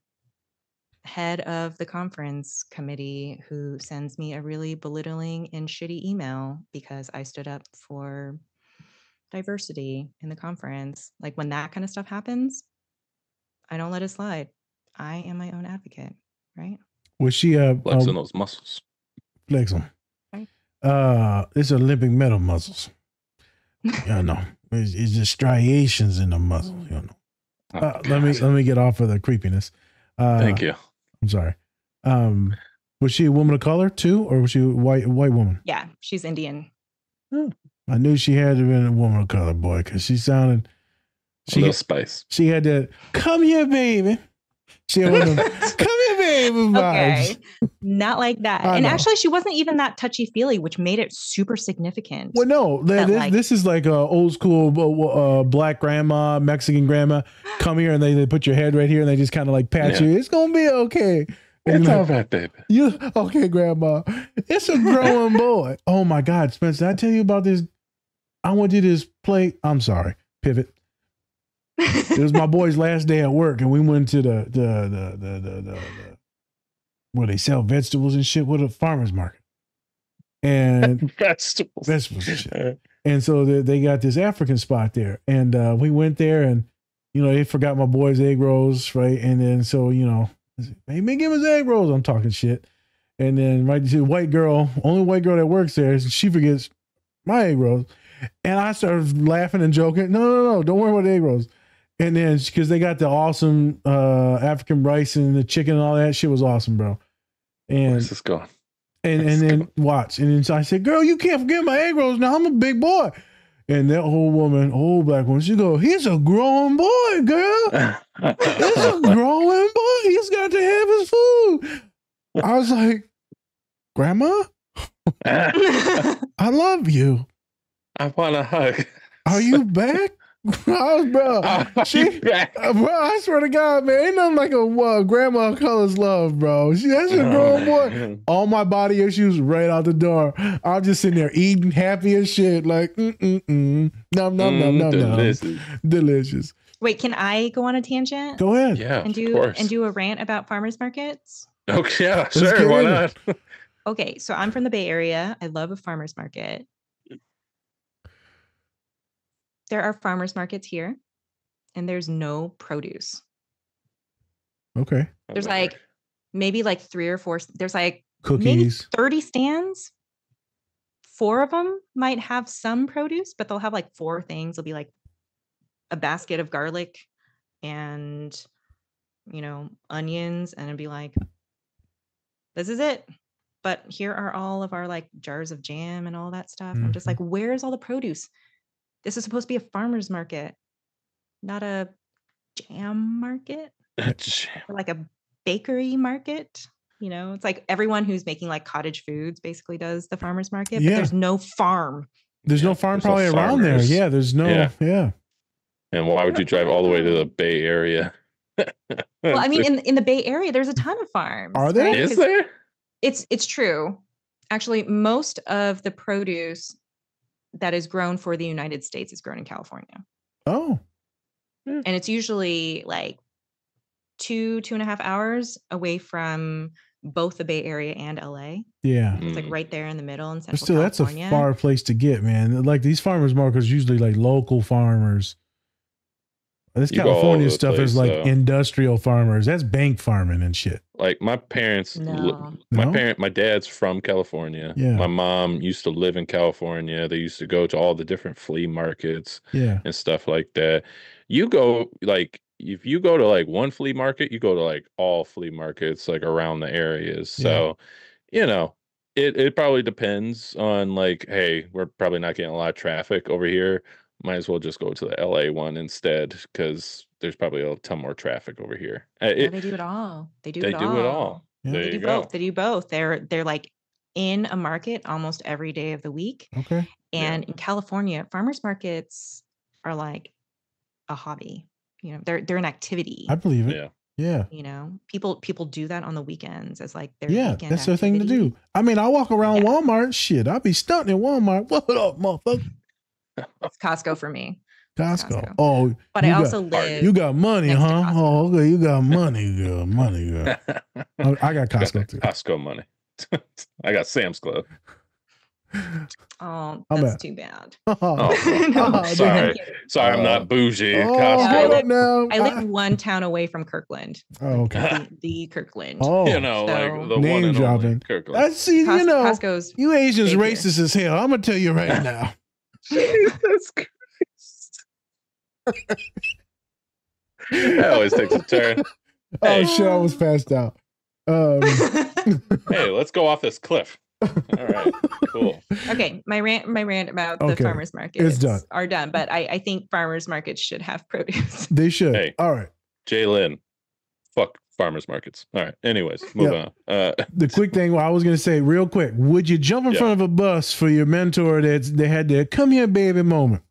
head of the conference committee who sends me a really belittling and shitty email because I stood up for diversity in the conference. Like when that kind of stuff happens, I don't let it slide. I am my own advocate, right? Was she flexing those muscles? Flex them. Right. It's Olympic medal muscles. It's just striations in the muscles. Let me get off of the creepiness. Thank you. I'm sorry. Was she a woman of color too, or was she a white woman? Yeah, she's Indian. Oh, I knew she had to have been a woman of color, boy, because she sounded. A little spice. She had that. Come here, baby. She had one of them, come here, baby. Vibes. Okay, not like that. And actually, she wasn't even that touchy feely, which made it super significant. Well, no, this is like a old school black grandma, Mexican grandma. Come here, and they put your head right here, and they just kind of like pat you. It's gonna be okay. It's all right, baby. You okay, grandma? It's a growing boy. Oh my God, Spencer! Did I tell you about this? I went to this play. I'm sorry. Pivot. It was my boy's last day at work, and we went to the where they sell vegetables and shit. What a farmer's market. And vegetables and shit. And so they got this African spot there, and we went there, and they forgot my boy's egg rolls, right? And then so Hey, man, give us egg rolls. I'm talking shit. And then right, the white girl, only white girl that works there, she forgets my egg rolls. And I started laughing and joking. No, don't worry about the egg rolls. And then because they got the awesome African rice and the chicken and all that shit was awesome, bro. And Where's this going? and then watch. And then so I said, girl, you can't forget my egg rolls. Now I'm a big boy. And that old black woman, she go, he's a growing boy, girl. He's a growing boy. He's got to have his food. I was like, Grandma, I love you. I want a hug. Are you back? Bro, I swear to God, man, ain't nothing like a grandma colors love, bro. That's a grown boy. All my body issues right out the door. I'm just sitting there eating, happy as shit, like nom delicious. Wait, can I go on a tangent? Go ahead. Yeah, and do a rant about farmers markets? Okay, yeah, sure, why not? Okay, so I'm from the Bay Area. I love a farmer's market. There are farmers markets here, and there's no produce. Okay. There's like maybe like 3 or 4. There's like cookies. Maybe 30 stands. 4 of them might have some produce, but they'll have like 4 things. It'll be like a basket of garlic and, onions, and it'd be like, this is it. But here are all of our like jars of jam and all that stuff. I'm just like, where's all the produce? This is supposed to be a farmer's market, not a jam market. Or like a bakery market. It's like everyone who's making like cottage foods basically does the farmer's market, but there's no farm. There's no farm probably around there. Yeah, there's no, yeah. And why would you drive all the way to the Bay Area? Well, I mean, in the Bay Area, there's a ton of farms. Are there? Right? Is there? It's true. Actually, most of the produce that is grown for the United States is grown in California. Oh. And it's usually like 2.5 hours away from both the Bay Area and LA. Yeah. It's like right there in the middle in Central Still, California. that's a far place to get, man. Like these farmers markets usually like local farmers. This California stuff is like industrial farmers. That's bank farming and shit. Like my parents, my dad's from California. Yeah. My mom used to live in California. They used to go to all the different flea markets and stuff like that. You go like, if you go to like one flea market, you go to like all flea markets like around the areas. So, it probably depends on like, hey, we're probably not getting a lot of traffic over here. Might as well just go to the LA one instead because there's probably a ton more traffic over here. They do it all. They do it all. Yeah. They do both. They do both. They're like in a market almost every day of the week. Okay. And in California, farmers markets are like a hobby. They're an activity. I believe it. Yeah. People do that on the weekends as like their weekend that's their thing to do. I mean, I walk around Walmart. Shit, I'll be stunting in Walmart. What up, motherfucker? It's Costco for me. Costco. Oh, but I also live. You got money, huh? Oh, okay. You got money, girl. Money, girl. I got Costco too. Costco money. I got Sam's Club. Oh, that's too bad. Sorry, I'm not bougie. Costco. I live 1 town away from Kirkland. Oh, okay. The Kirkland. Oh, like the name one and dropping. only Kirkland. I see. Costco's you Asians racist as hell. I'm gonna tell you right now. Jesus Christ. That always takes a turn. Oh shit, I was passed out. Hey, let's go off this cliff. All right, cool. Okay, my rant about the farmers markets are done, but I think farmers markets should have produce. They should. Hey, all right. Jaye Lin, fuck farmers markets. All right. Anyways, move on. The quick thing I was going to say real quick, would you jump in front of a bus for your mentor that they had their come here baby moment?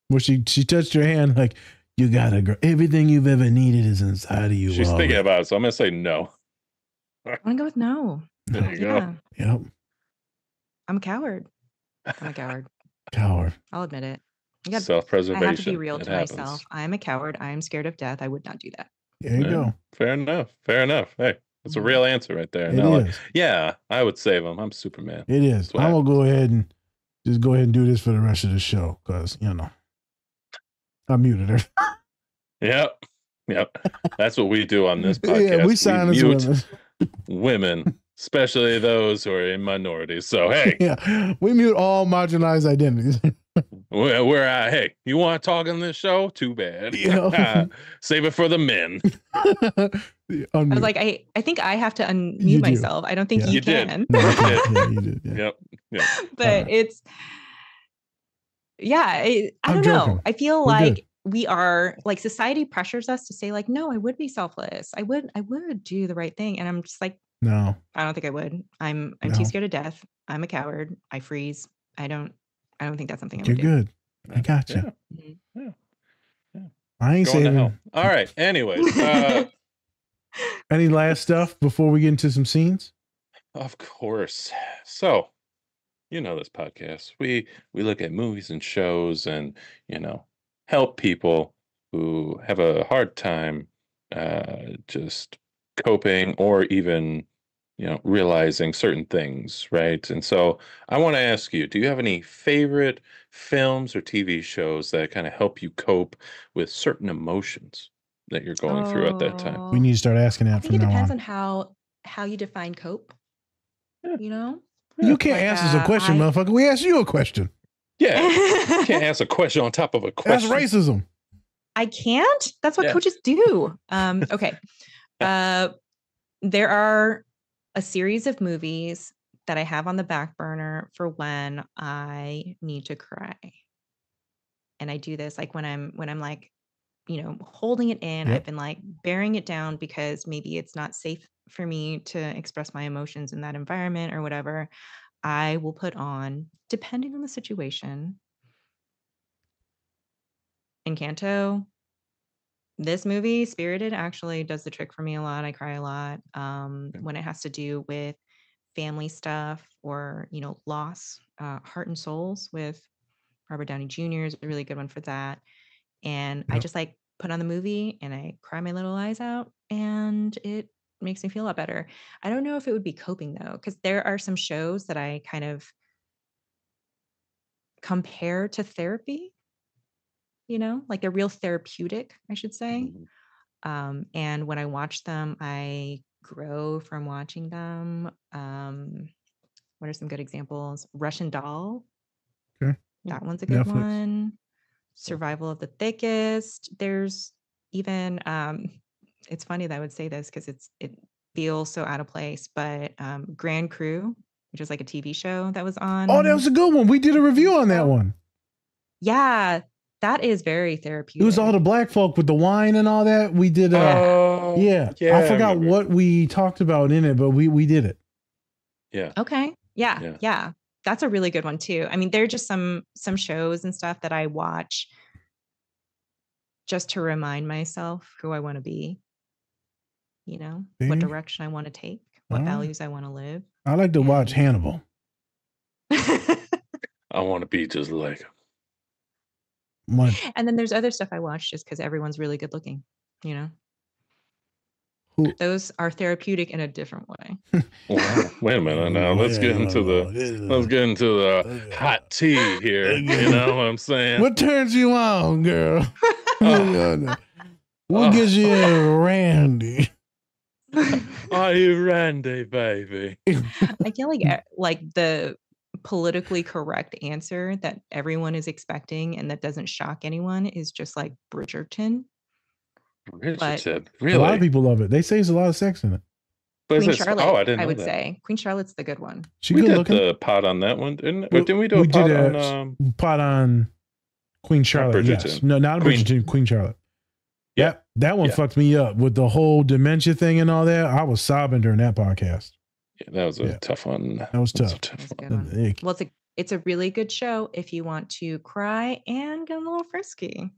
Where she touched your hand like, you got to go. Everything you've ever needed is inside of you. She's thinking about it, so I'm going to say no. I'm going to go with no. There you go. Yep. I'm a coward. Coward. I'll admit it. Self-preservation. I have to be real to myself. I'm a coward. I am scared of death. I would not do that. There you go. Fair enough. Hey, that's a real answer right there. Yeah, I would save him. I'm Superman. It is. I'm going to go ahead and do this for the rest of the show because, I muted her. Yep. Yep. That's what we do on this podcast. Yeah, we silence women. Women, especially those who are in minorities. So, hey. Yeah, we mute all marginalized identities. Hey, you want to talk on this show? Too bad. Yeah. Save it for the men. I was like, I think I have to unmute myself. I don't think you can. No, you did. Yeah. Yep. But it's, I don't know. I feel like we are like, society pressures us to say like, no, I would be selfless. I would do the right thing. And I'm just like, no, I don't think I would. I'm too scared of death. I'm a coward. I freeze. I don't think that's something I would do. You're good. I got you. Yeah. I ain't Going to saying hell. All right. Anyways, any last stuff before we get into some scenes? Of course. So, you know this podcast. We look at movies and shows and, help people who have a hard time just coping or even, realizing certain things, right? And so I want to ask you, do you have any favorite films or TV shows that kind of help you cope with certain emotions that you're going through at that time? We need to start asking that I think from it now depends on. how you define cope. Yeah. You can't ask us a question, motherfucker. We asked you a question. Yeah. You can't ask a question on top of a question. That's racism. I can't. That's what coaches do. Okay. There are a series of movies that I have on the back burner for when I need to cry. And I do this like when I'm like, holding it in. I've been like bearing it down because maybe it's not safe for me to express my emotions in that environment or whatever. I will put on, depending on the situation, Encanto. This movie, Spirited, actually does the trick for me a lot. I cry a lot when it has to do with family stuff or, loss. Heart and Souls with Robert Downey Jr. is a really good one for that. And I just like put on the movie and I cry my little eyes out and it makes me feel a lot better. I don't know if it would be coping though, because there are some shows that I kind of compare to therapy, like they're real therapeutic, I should say. And when I watch them, I grow from watching them. What are some good examples? Russian Doll. Okay. That one's a good Netflix. one. Survival of the Thickest. There's even it's funny that I would say this because it feels so out of place, but Grand Crew, which is like a TV show that was on. Oh, that was a good one. We did a review on that one. Yeah, that is very therapeutic. It was all the black folk with the wine and all that. We did I forgot what we talked about in it, but we did it. Yeah. Okay. Yeah. That's a really good one too. I mean, there are just some shows and stuff that I watch just to remind myself who I want to be, what direction I want to take, what values I want to live. I like to watch Hannibal. I want to be just like him. And then there's other stuff I watch just because everyone's really good looking, Those are therapeutic in a different way. Well, wait a minute now. Let's get into the hot tea here. You know what I'm saying? What turns you on, girl? What gives you Randy? Are you Randy, baby? I feel like the politically correct answer that everyone is expecting and that doesn't shock anyone is just like Bridgerton. Bridgerton, really? A lot of people love it. They say there's a lot of sex in it. But Queen Charlotte, I didn't know I would that. say Queen Charlotte's the good one. She we good did looking. The pod on that one, didn't we do a pod on pod on Queen Charlotte? Yes. No, not Bridgerton. Queen Charlotte. Yeah, that one fucked me up with the whole dementia thing and all that. I was sobbing during that podcast. Yeah, that was a tough one. That was tough. One. Well, it's a really good show if you want to cry and get a little frisky.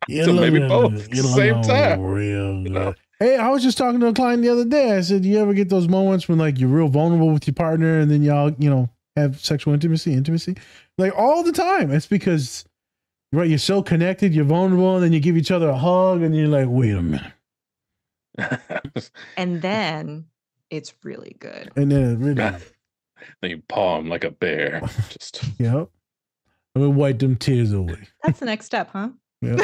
So maybe both at the same time. Real good. Hey, I was just talking to a client the other day. I said, you ever get those moments when like you're real vulnerable with your partner and then y'all, have sexual intimacy? Like all the time. It's because you're so connected, you're vulnerable, and then you give each other a hug and you're like, wait a minute. And then it's really good. And then it really then you paw him like a bear. Just Yep. I'm gonna wipe them tears away. That's the next step, huh? Yep.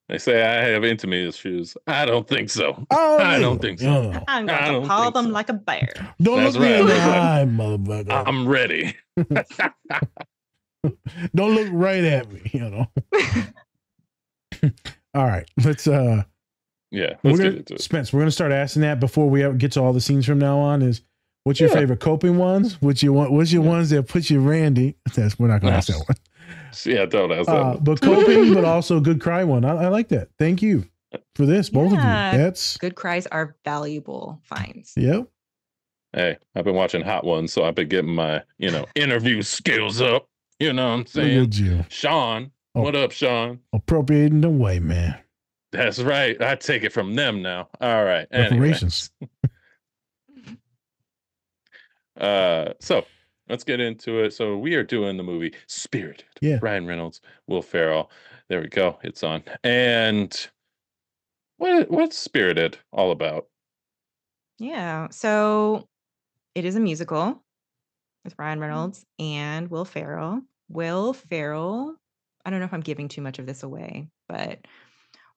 They say I have intimacy issues. I don't think so. Oh, I don't no. think so. No. I'm going I to don't paw think them so. like a bear. Don't That's look me in the right. eye, motherfucker. I'm ready. Don't look right at me, you know. All right. Let's Yeah, let's get into it. Spence, we're gonna start asking that before we get to all the scenes from now on. Is what's your favorite coping ones? What's your ones that put you Randy? We're not gonna ask that one. Yeah, don't ask that one. But coping, but also good cry one. I like that. Thank you for this, both of you. That's good cries are valuable finds. Yep. Hey, I've been watching Hot Ones, so I've been getting my, interview skills up. You know what I'm saying? Look at you. Sean. What up, Sean? Appropriating the way, man. That's right. I take it from them now. All right. Reparations. So let's get into it. So we are doing the movie Spirited. Yeah. Ryan Reynolds, Will Ferrell. There we go. It's on. And what's Spirited all about? Yeah. So it is a musical with Ryan Reynolds and Will Ferrell. Will Ferrell, I don't know if I'm giving too much of this away, but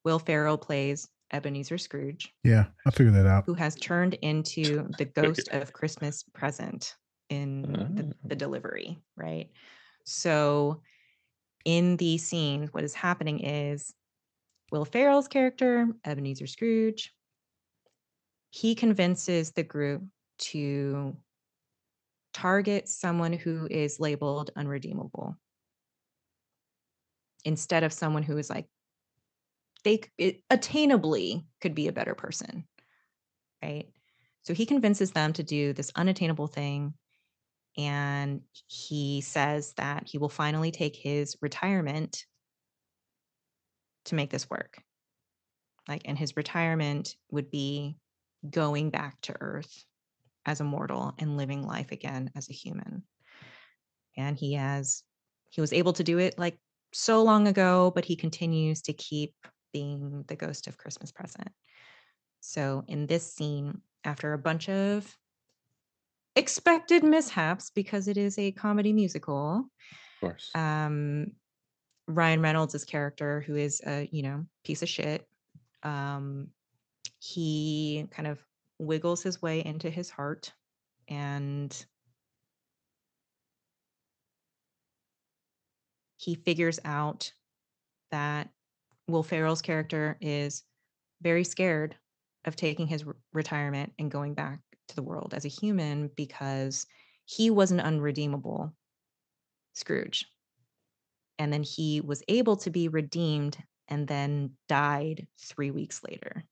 Will Ferrell plays Ebenezer Scrooge. Yeah, I figured that out. Who has turned into the ghost of Christmas present in the delivery, right? So in these scenes, what is happening is Will Ferrell's character, Ebenezer Scrooge, he convinces the group to target someone who is labeled unredeemable instead of someone who is like, attainably could be a better person, right? So he convinces them to do this unattainable thing, and he says that he will finally take his retirement to make this work. And his retirement would be going back to Earth as a mortal and living life again as a human. And he was able to do it so long ago, but he continues to keep being the ghost of Christmas present. So in this scene, after a bunch of expected mishaps, because it is a comedy musical, of course, Ryan Reynolds' character, who is a piece of shit, he kind of wiggles his way into his heart, and he figures out that Will Ferrell's character is very scared of taking his retirement and going back to the world as a human because he was an unredeemable Scrooge. And then he was able to be redeemed and then died 3 weeks later.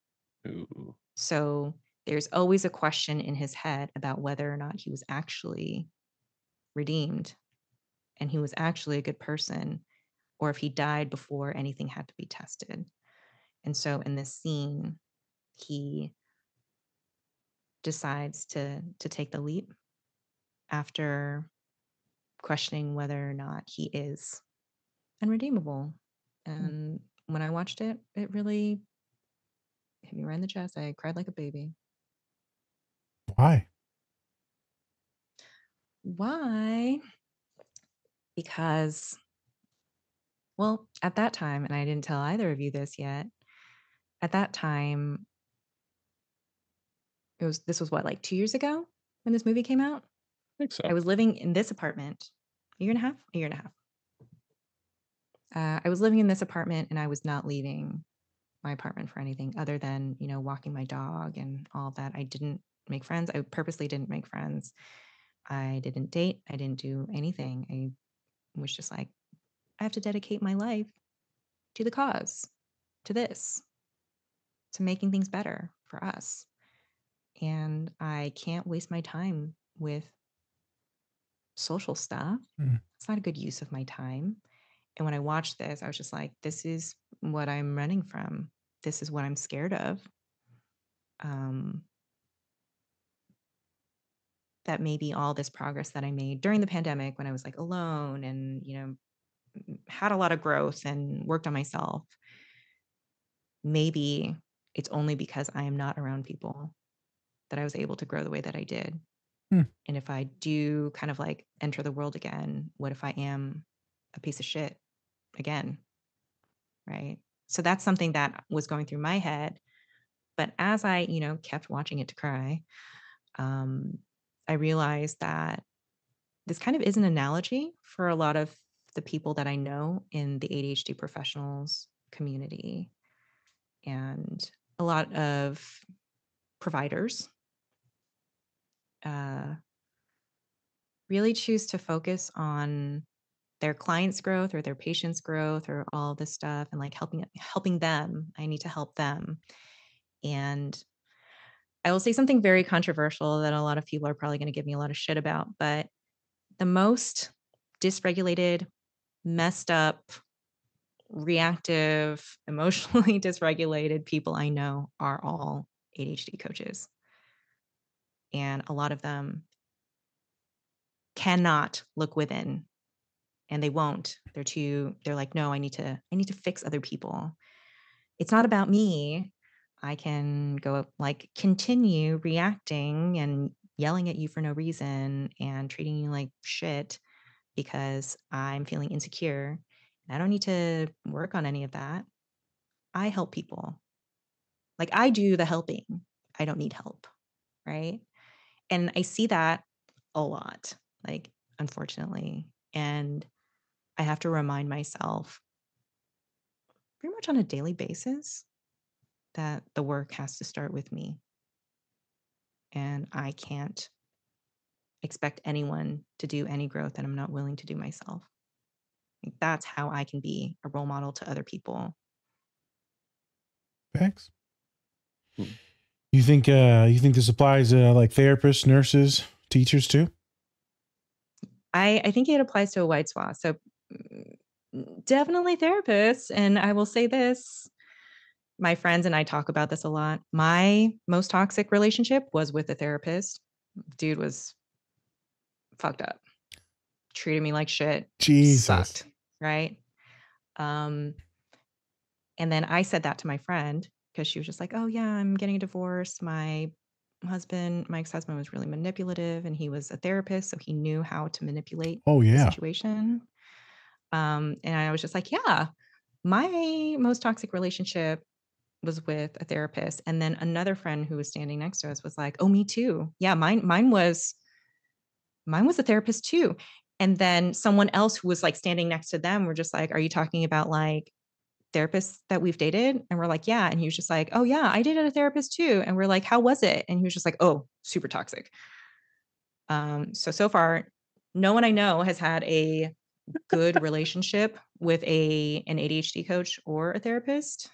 Ooh. So there's always a question in his head about whether or not he was actually redeemed and he was actually a good person, or if he died before anything had to be tested. And so in this scene, he decides to take the leap after questioning whether or not he is unredeemable. And when I watched it, it really hit me right in the chest. I cried like a baby. Why? Because, well, at that time, and I didn't tell either of you this yet, at that time, this was what, 2 years ago when this movie came out? I think so. I was living in this apartment, a year and a half. I was living in this apartment and I was not leaving my apartment for anything other than, walking my dog and all of that. I didn't make friends. I purposely didn't make friends. I didn't date. I didn't do anything. I was just like, I have to dedicate my life to the cause, to this, to making things better for us. And I can't waste my time with social stuff. It's not a good use of my time. And when I watched this, I was just like, this is what I'm running from. This is what I'm scared of. That maybe all this progress that I made during the pandemic when I was alone and, had a lot of growth and worked on myself, maybe it's only because I am not around people that I was able to grow the way that I did. And if I do kind of enter the world again, what if I am a piece of shit again? Right? So that's something that was going through my head. But as I, kept watching it to cry, I realized that this kind of is an analogy for a lot of the people that I know in the ADHD professionals community, and a lot of providers really choose to focus on their clients' growth or their patients' growth or all this stuff, and like helping them. I need to help them. And I will say something very controversial that a lot of people are probably going to give me a lot of shit about, but the most dysregulated, messed up, reactive, emotionally dysregulated people I know are all ADHD coaches. And a lot of them cannot look within, and they won't. They're like, no, I need to fix other people. It's not about me. I can go continue reacting and yelling at you for no reason and treating you like shit because I'm feeling insecure. I don't need to work on any of that. I help people. Like, I do the helping. I don't need help, right? And I see that a lot, like, unfortunately. And I have to remind myself pretty much on a daily basis that the work has to start with me. And I can't expect anyone to do any growth that I'm not willing to do myself. Like, that's how I can be a role model to other people. Thanks. You think this applies to like therapists, nurses, teachers too? I think it applies to a wide swath. So definitely therapists. And I will say this, my friends and I talk about this a lot. My most toxic relationship was with a therapist. Dude was fucked up, treated me like shit. Jesus. Sucked, right? And then I said that to my friend because she was just like, oh yeah, I'm getting a divorce. My ex-husband was really manipulative, and he was a therapist, so he knew how to manipulate the situation. And I was just like, yeah, my most toxic relationship was with a therapist. And then another friend who was standing next to us was like, oh, me too. Yeah, mine was a therapist too. And then someone else who was like standing next to them were just like, are you talking about like therapists that we've dated? And we're like, yeah. And he was just like, oh yeah, I dated a therapist too. And we're like, how was it? And he was just like, oh, super toxic. So far, no one I know has had a good relationship with an ADHD coach or a therapist.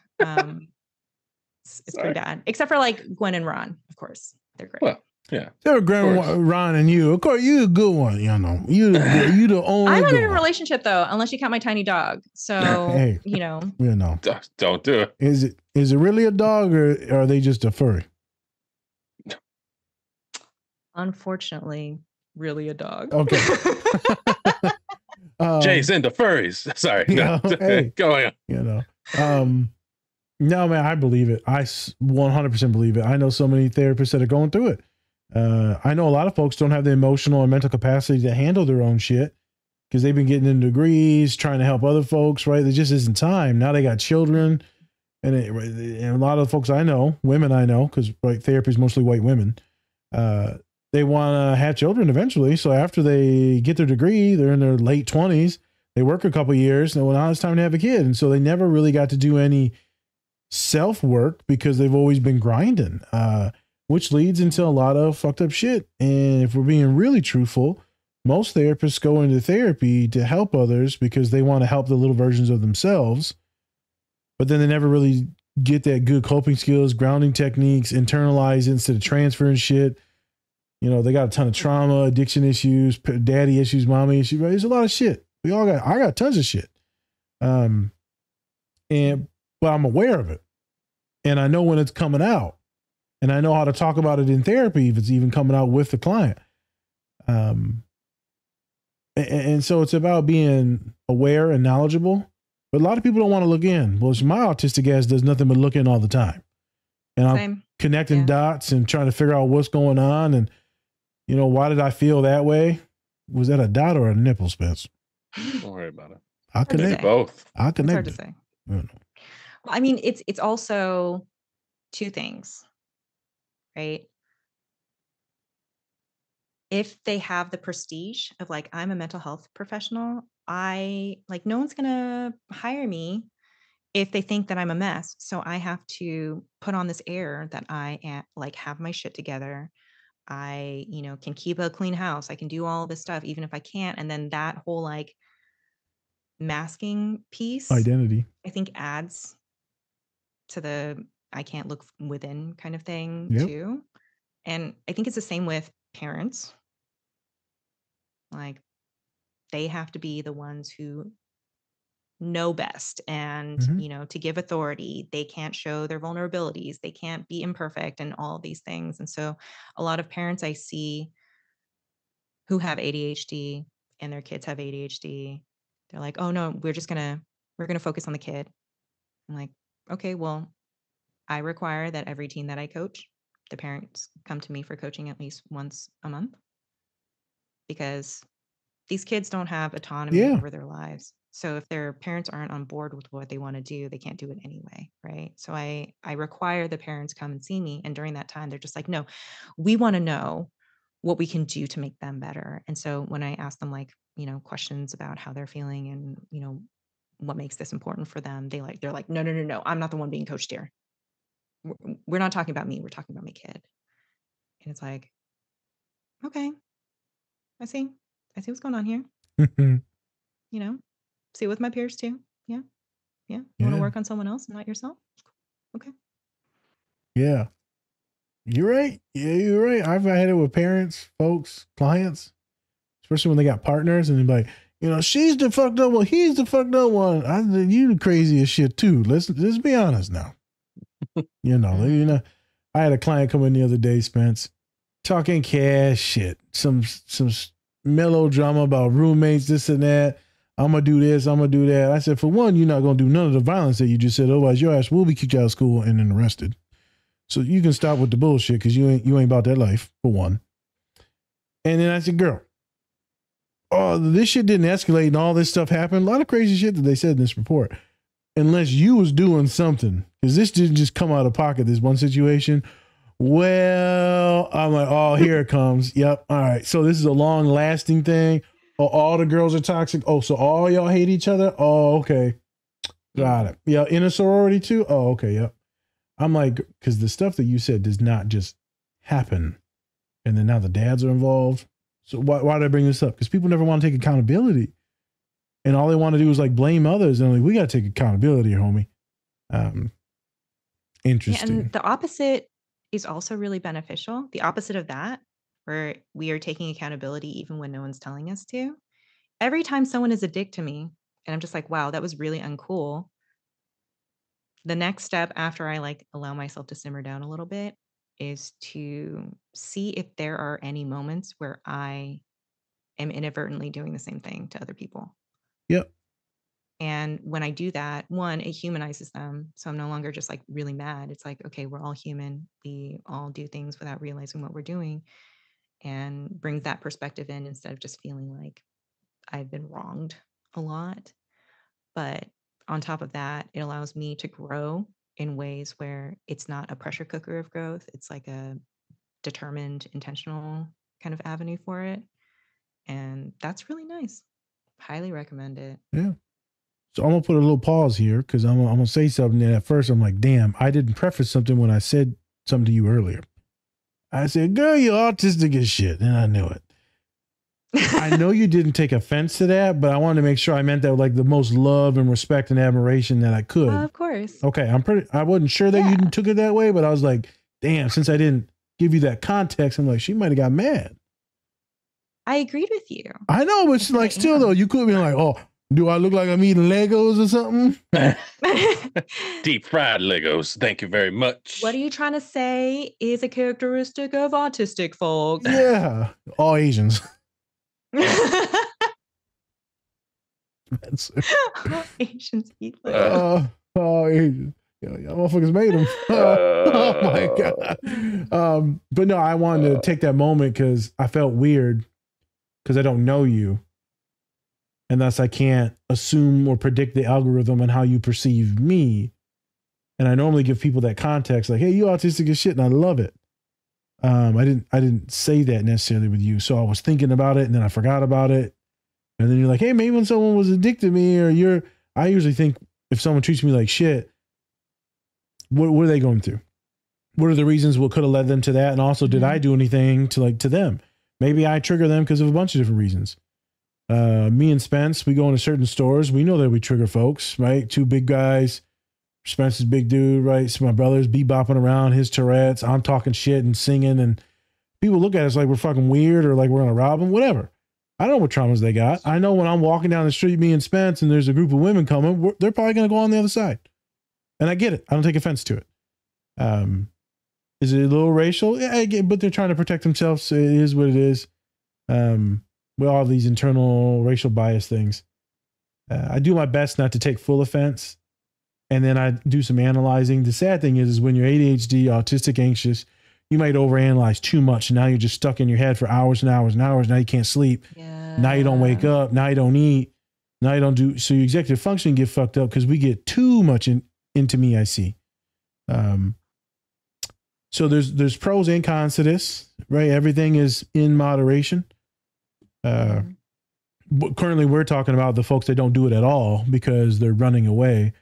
It's pretty bad, except for like Gwen and Ron, of course. They're great. Well, yeah. They're Ron and you. Of course, you a good one. You know, you the only. I'm not in a relationship though, unless you count my tiny dog. So hey, you know. Don't do it. Is it really a dog, or are they just a furry? Unfortunately, really a dog. Okay. Jay's into furries. Sorry. No. Hey, go on. You know. No, man, I believe it. I 100% believe it. I know so many therapists that are going through it. I know a lot of folks don't have the emotional and mental capacity to handle their own shit because they've been getting in degrees, trying to help other folks, right? There just isn't time. Now they got children. And a lot of the folks I know, women I know, because like therapy is mostly white women, they want to have children eventually. So after they get their degree, they're in their late 20s, they work a couple of years, and now it's time to have a kid. And so they never really got to do any self-work because they've always been grinding, which leads into a lot of fucked up shit. And if we're being really truthful, most therapists go into therapy to help others because they want to help the little versions of themselves, but then they never really get that good coping skills, grounding techniques, internalize it instead of transferring shit. You know, they got a ton of trauma, addiction issues, daddy issues, mommy issues. Right? There's a lot of shit. I got tons of shit. But I'm aware of it, and I know when it's coming out, and I know how to talk about it in therapy if it's even coming out with the client. And so it's about being aware and knowledgeable, but a lot of people don't want to look in. Well, my autistic ass does nothing but look in all the time, and I'm connecting dots and trying to figure out what's going on. And, you know, why did I feel that way? Was that a dot or a nipple, Spence? Don't worry about it. I'll connect both. I'll connect. It's hard to say. You know. I mean, it's also two things, right? If they have the prestige of like, I'm a mental health professional, no one's gonna hire me if they think that I'm a mess. So I have to put on this air that I am, like, have my shit together. I, can keep a clean house. I can do all this stuff, even if I can't. And then that whole like masking piece, Identity. I think adds to the I can't look within kind of thing Yep. too. And I think it's the same with parents. Like, they have to be the ones who know best and, to give authority. They can't show their vulnerabilities. They can't be imperfect and all these things. And so a lot of parents I see who have ADHD and their kids have ADHD, they're like, "Oh no, we're going to focus on the kid." I'm like, "Okay, well, I require that every teen that I coach, the parents come to me for coaching at least once a month, because these kids don't have autonomy over their lives. So if their parents aren't on board with what they want to do, they can't do it anyway, right? So I require the parents come and see me, and during that time they're just like, "No, we want to know what we can do to make them better." And so when I ask them, like, questions about how they're feeling and, what makes this important for them, they're like, "No, no, no, no, I'm not the one being coached here. We're not talking about me. We're talking about my kid." And it's like, okay, I see what's going on here. See with my peers too. Yeah. You want to work on someone else, not yourself? Okay. Yeah. You're right. Yeah, you're right. I've had it with parents, folks, clients, especially when they got partners and they're like, she's the fucked up one. He's the fucked up one. You the craziest shit too. Let's be honest now. I had a client come in the other day, Spence, talking cash shit, some melodrama about roommates, this and that. I'm going to do this. I'm going to do that. I said, for one, you're not going to do none of the violence that you just said. Otherwise, your ass will be kicked out of school and then arrested. So you can stop with the bullshit because you ain't about that life, for one. And then I said, girl, this shit didn't escalate and all this stuff happened. A lot of crazy shit that they said in this report. Unless you was doing something. Because this didn't just come out of pocket, this one situation. Well, I'm like, oh, here it comes. Yep. All right. So this is a long lasting thing. Oh, all the girls are toxic. Oh, so all y'all hate each other? Oh, okay. Got it. Yeah, in a sorority too? Oh, okay, yep. I'm like, because the stuff that you said does not just happen. And then now the dads are involved. So why did I bring this up? Because people never want to take accountability. And all they want to do is like blame others. And I'm like, we got to take accountability here, homie. Interesting. Yeah, and the opposite is also really beneficial. The opposite of that, where we are taking accountability even when no one's telling us to. Every time someone is a dick to me, and I'm just like, wow, that was really uncool. The next step after I allow myself to simmer down a little bit is to see if there are any moments where I am inadvertently doing the same thing to other people. Yep. And when I do that, one, it humanizes them. So I'm no longer just really mad. It's like, okay, we're all human. We all do things without realizing what we're doing, and brings that perspective in instead of just feeling like I've been wronged a lot. But on top of that, it allows me to grow in ways where it's not a pressure cooker of growth. It's like a determined, intentional kind of avenue for it. And that's really nice. Highly recommend it. Yeah. So I'm going to put a little pause here because I'm going to say something. And at first I'm like, damn, I didn't preface something when I said something to you earlier. I said, girl, you're autistic as shit. And I knew it. I know you didn't take offense to that, but I wanted to make sure I meant that with the most love and respect and admiration that I could. Of course. Okay. I wasn't sure that you took it that way, but I was like, damn, since I didn't give you that context, I'm like, she might've got mad. I agreed with you. I know, but still though, you could be like, oh, do I look like I'm eating Legos or something? Deep fried Legos. Thank you very much. What are you trying to say is a characteristic of autistic folks? Yeah. All Asians. All Asians eat Legos. All Asians. Y'all motherfuckers made them. Oh my God. But no, I wanted to take that moment because I felt weird because I don't know you. And thus I can't assume or predict the algorithm and how you perceive me. And I normally give people that context, like, hey, you autistic as shit, and I love it. I didn't say that necessarily with you. So I was thinking about it and then I forgot about it. And then you're like, hey, maybe when someone was addicted to me, or I usually think if someone treats me like shit, what are they going through? What are the reasons what could have led them to that? And also, did I do anything to them? Maybe I trigger them because of a bunch of different reasons. Me and Spence, we go into certain stores. We know that we trigger folks, right? Two big guys. Spence is big dude, right? So my brother's bebopping around, his Tourette's. I'm talking shit and singing, and people look at us like we're fucking weird or like we're gonna rob them, whatever. I don't know what traumas they got. I know when I'm walking down the street, me and Spence, and there's a group of women coming, they're probably gonna go on the other side. And I get it. I don't take offense to it. Is it a little racial? Yeah, I get, but they're trying to protect themselves. So it is what it is. We all have these internal racial bias things. I do my best not to take full offense. And then I do some analyzing. The sad thing is when you're ADHD, autistic, anxious, you might overanalyze too much. Now you're just stuck in your head for hours and hours and hours. Now you can't sleep. Yeah. Now you don't wake up. Now you don't eat. Now you don't do. So your executive functioning get fucked up because we get too much into me, I see. So there's pros and cons to this, right? Everything is in moderation. But currently we're talking about the folks that don't do it at all because they're running away.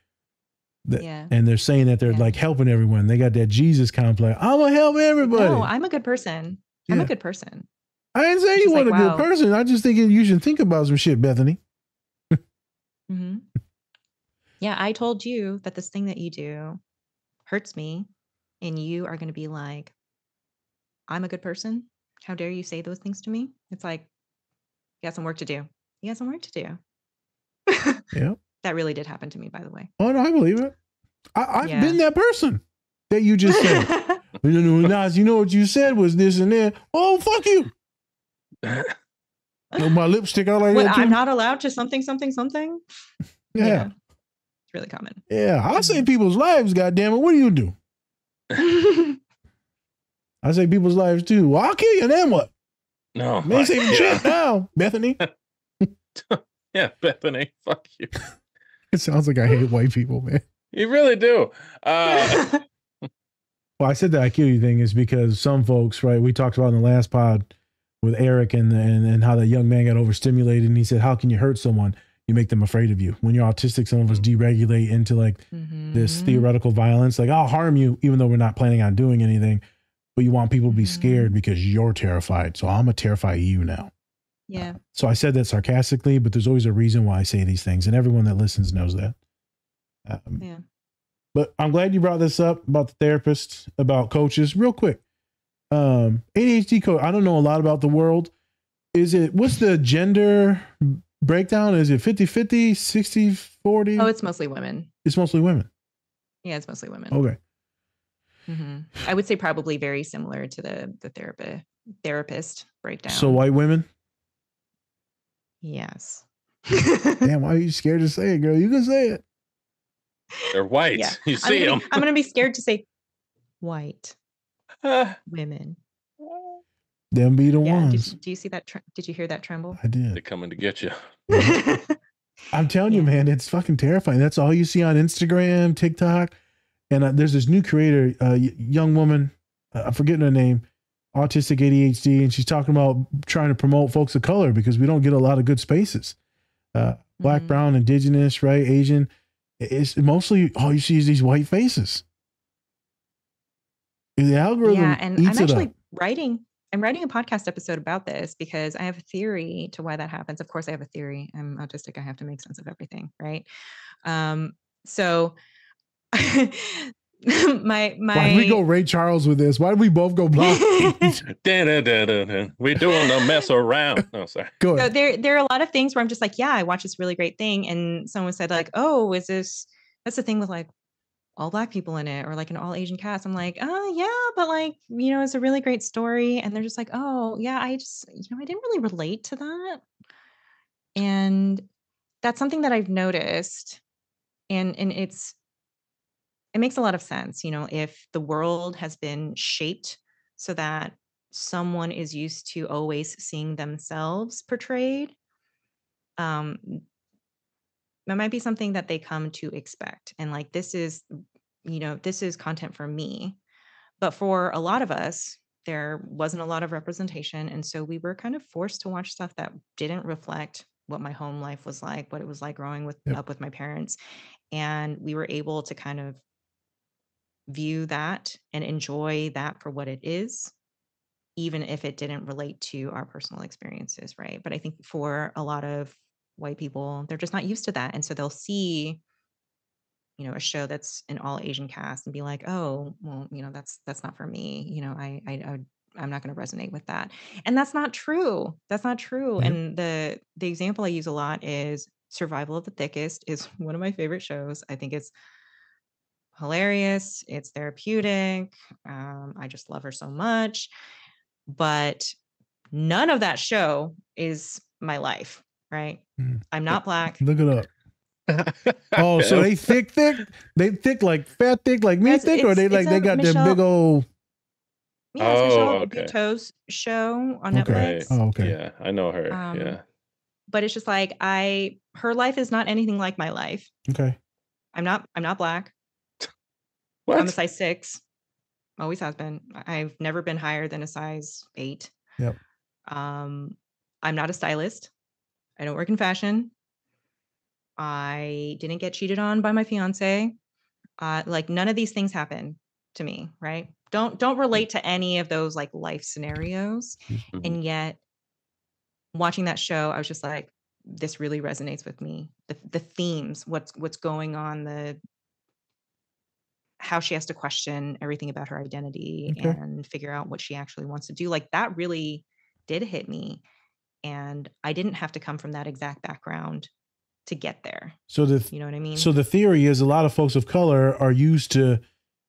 And they're saying that they're like helping everyone. They got that Jesus complex. I'm gonna help everybody. No, I'm a good person. I'm a good person. I didn't say you weren't a good person. I just think you should think about some shit, Bethany. Mm-hmm. Yeah, I told you that this thing that you do hurts me, and you are going to be like, I'm a good person. How dare you say those things to me? It's like, you got some work to do. You got some work to do. Yeah. That really did happen to me, by the way. Oh, no, I believe it. I've been that person that you just said. Nas, you know what you said was this and that. Oh, fuck you. My lips stick out like that too. I'm not allowed to something. Yeah. It's really common. Yeah. I save people's lives, goddammit. What do you do? I save people's lives too. Well, I'll kill you, and then what? No. Man, saving shit now, Bethany. Yeah, Bethany. Fuck you. It sounds like I hate white people, man. You really do. Well, I said that I kill you thing is because some folks, right? We talked about in the last pod with Eric and how that young man got overstimulated, and he said, "How can you hurt someone? You make them afraid of you. When you're autistic, some of us deregulate into like this theoretical violence, like I'll harm you, even though we're not planning on doing anything, but you want people to be scared because you're terrified. So I'm gonna terrify you now." Yeah. So I said that sarcastically, but there's always a reason why I say these things, and everyone that listens knows that. Yeah. But I'm glad you brought this up about the therapist, about coaches. Real quick, ADHD coach. I don't know a lot about the world. What's the gender breakdown? Is it 50-50, 60-40? Oh, it's mostly women. It's mostly women. Yeah, it's mostly women. Okay. Mm-hmm. I would say probably very similar to the therapist breakdown. So white women? Yes. Damn, why are you scared to say it, girl? You can say it. They're white. Yeah. You see them. I'm going to be scared to say white women. Them be the ones. Do you see that? Did you hear that tremble? I did. They're coming to get you. I'm telling you, man, it's fucking terrifying. That's all you see on Instagram, TikTok. And there's this new creator, young woman, I'm forgetting her name, autistic ADHD, and she's talking about trying to promote folks of color because we don't get a lot of good spaces. Black, brown, indigenous, right, Asian. It's mostly all you see is these white faces. The algorithm and eats I'm it actually up. I'm writing a podcast episode about this because I have a theory to why that happens. Of course, I have a theory. I'm autistic. I have to make sense of everything, right? So my Why did we go Ray Charles with this? Why did we both go blind? We're doing the mess around. No, sorry. Go ahead. So there are a lot of things where I'm just like, yeah, I watched this really great thing, and someone said like, oh, that's the thing with like all Black people in it or like an all Asian cast. I'm like, oh yeah, but like, it's a really great story. And they're just like, oh yeah, I just, I didn't really relate to that. And that's something that I've noticed. And it makes a lot of sense, if the world has been shaped so that someone is used to always seeing themselves portrayed, that might be something that they come to expect. And like, this is this is content for me. But for a lot of us, there wasn't a lot of representation. And so we were kind of forced to watch stuff that didn't reflect what my home life was like, what it was like growing up with my parents. And we were able to kind of view that and enjoy that for what it is, even if it didn't relate to our personal experiences, right? But I think for a lot of white people, they're just not used to that. And so they'll see, a show that's an all Asian cast and be like, oh, well, that's not for me. I'm not going to resonate with that. And that's not true. That's not true. Yep. And the example I use a lot is Survival of the Thickest is one of my favorite shows. I think it's hilarious. It's therapeutic. I just love her so much. But none of that show is my life, right? I'm not Black. Look it up. Oh, so they thick? They thick like fat thick like me thick, or they like they got their big old. Yeah, it's Michelle Buteau's show on Netflix. Oh, okay. Yeah, I know her. Yeah, but it's just like her life is not anything like my life. Okay. I'm not Black. What? I'm a size 6. Always has been. I've never been higher than a size 8. Yep. I'm not a stylist. I don't work in fashion. I didn't get cheated on by my fiance. Like none of these things happen to me, right? Don't relate to any of those like life scenarios. Mm-hmm. And yet watching that show, I was just like, this really resonates with me. The themes, what's going on, how she has to question everything about her identity and figure out what she actually wants to do. Like that really did hit me. And I didn't have to come from that exact background to get there. So you know what I mean? So the theory is a lot of folks of color are used to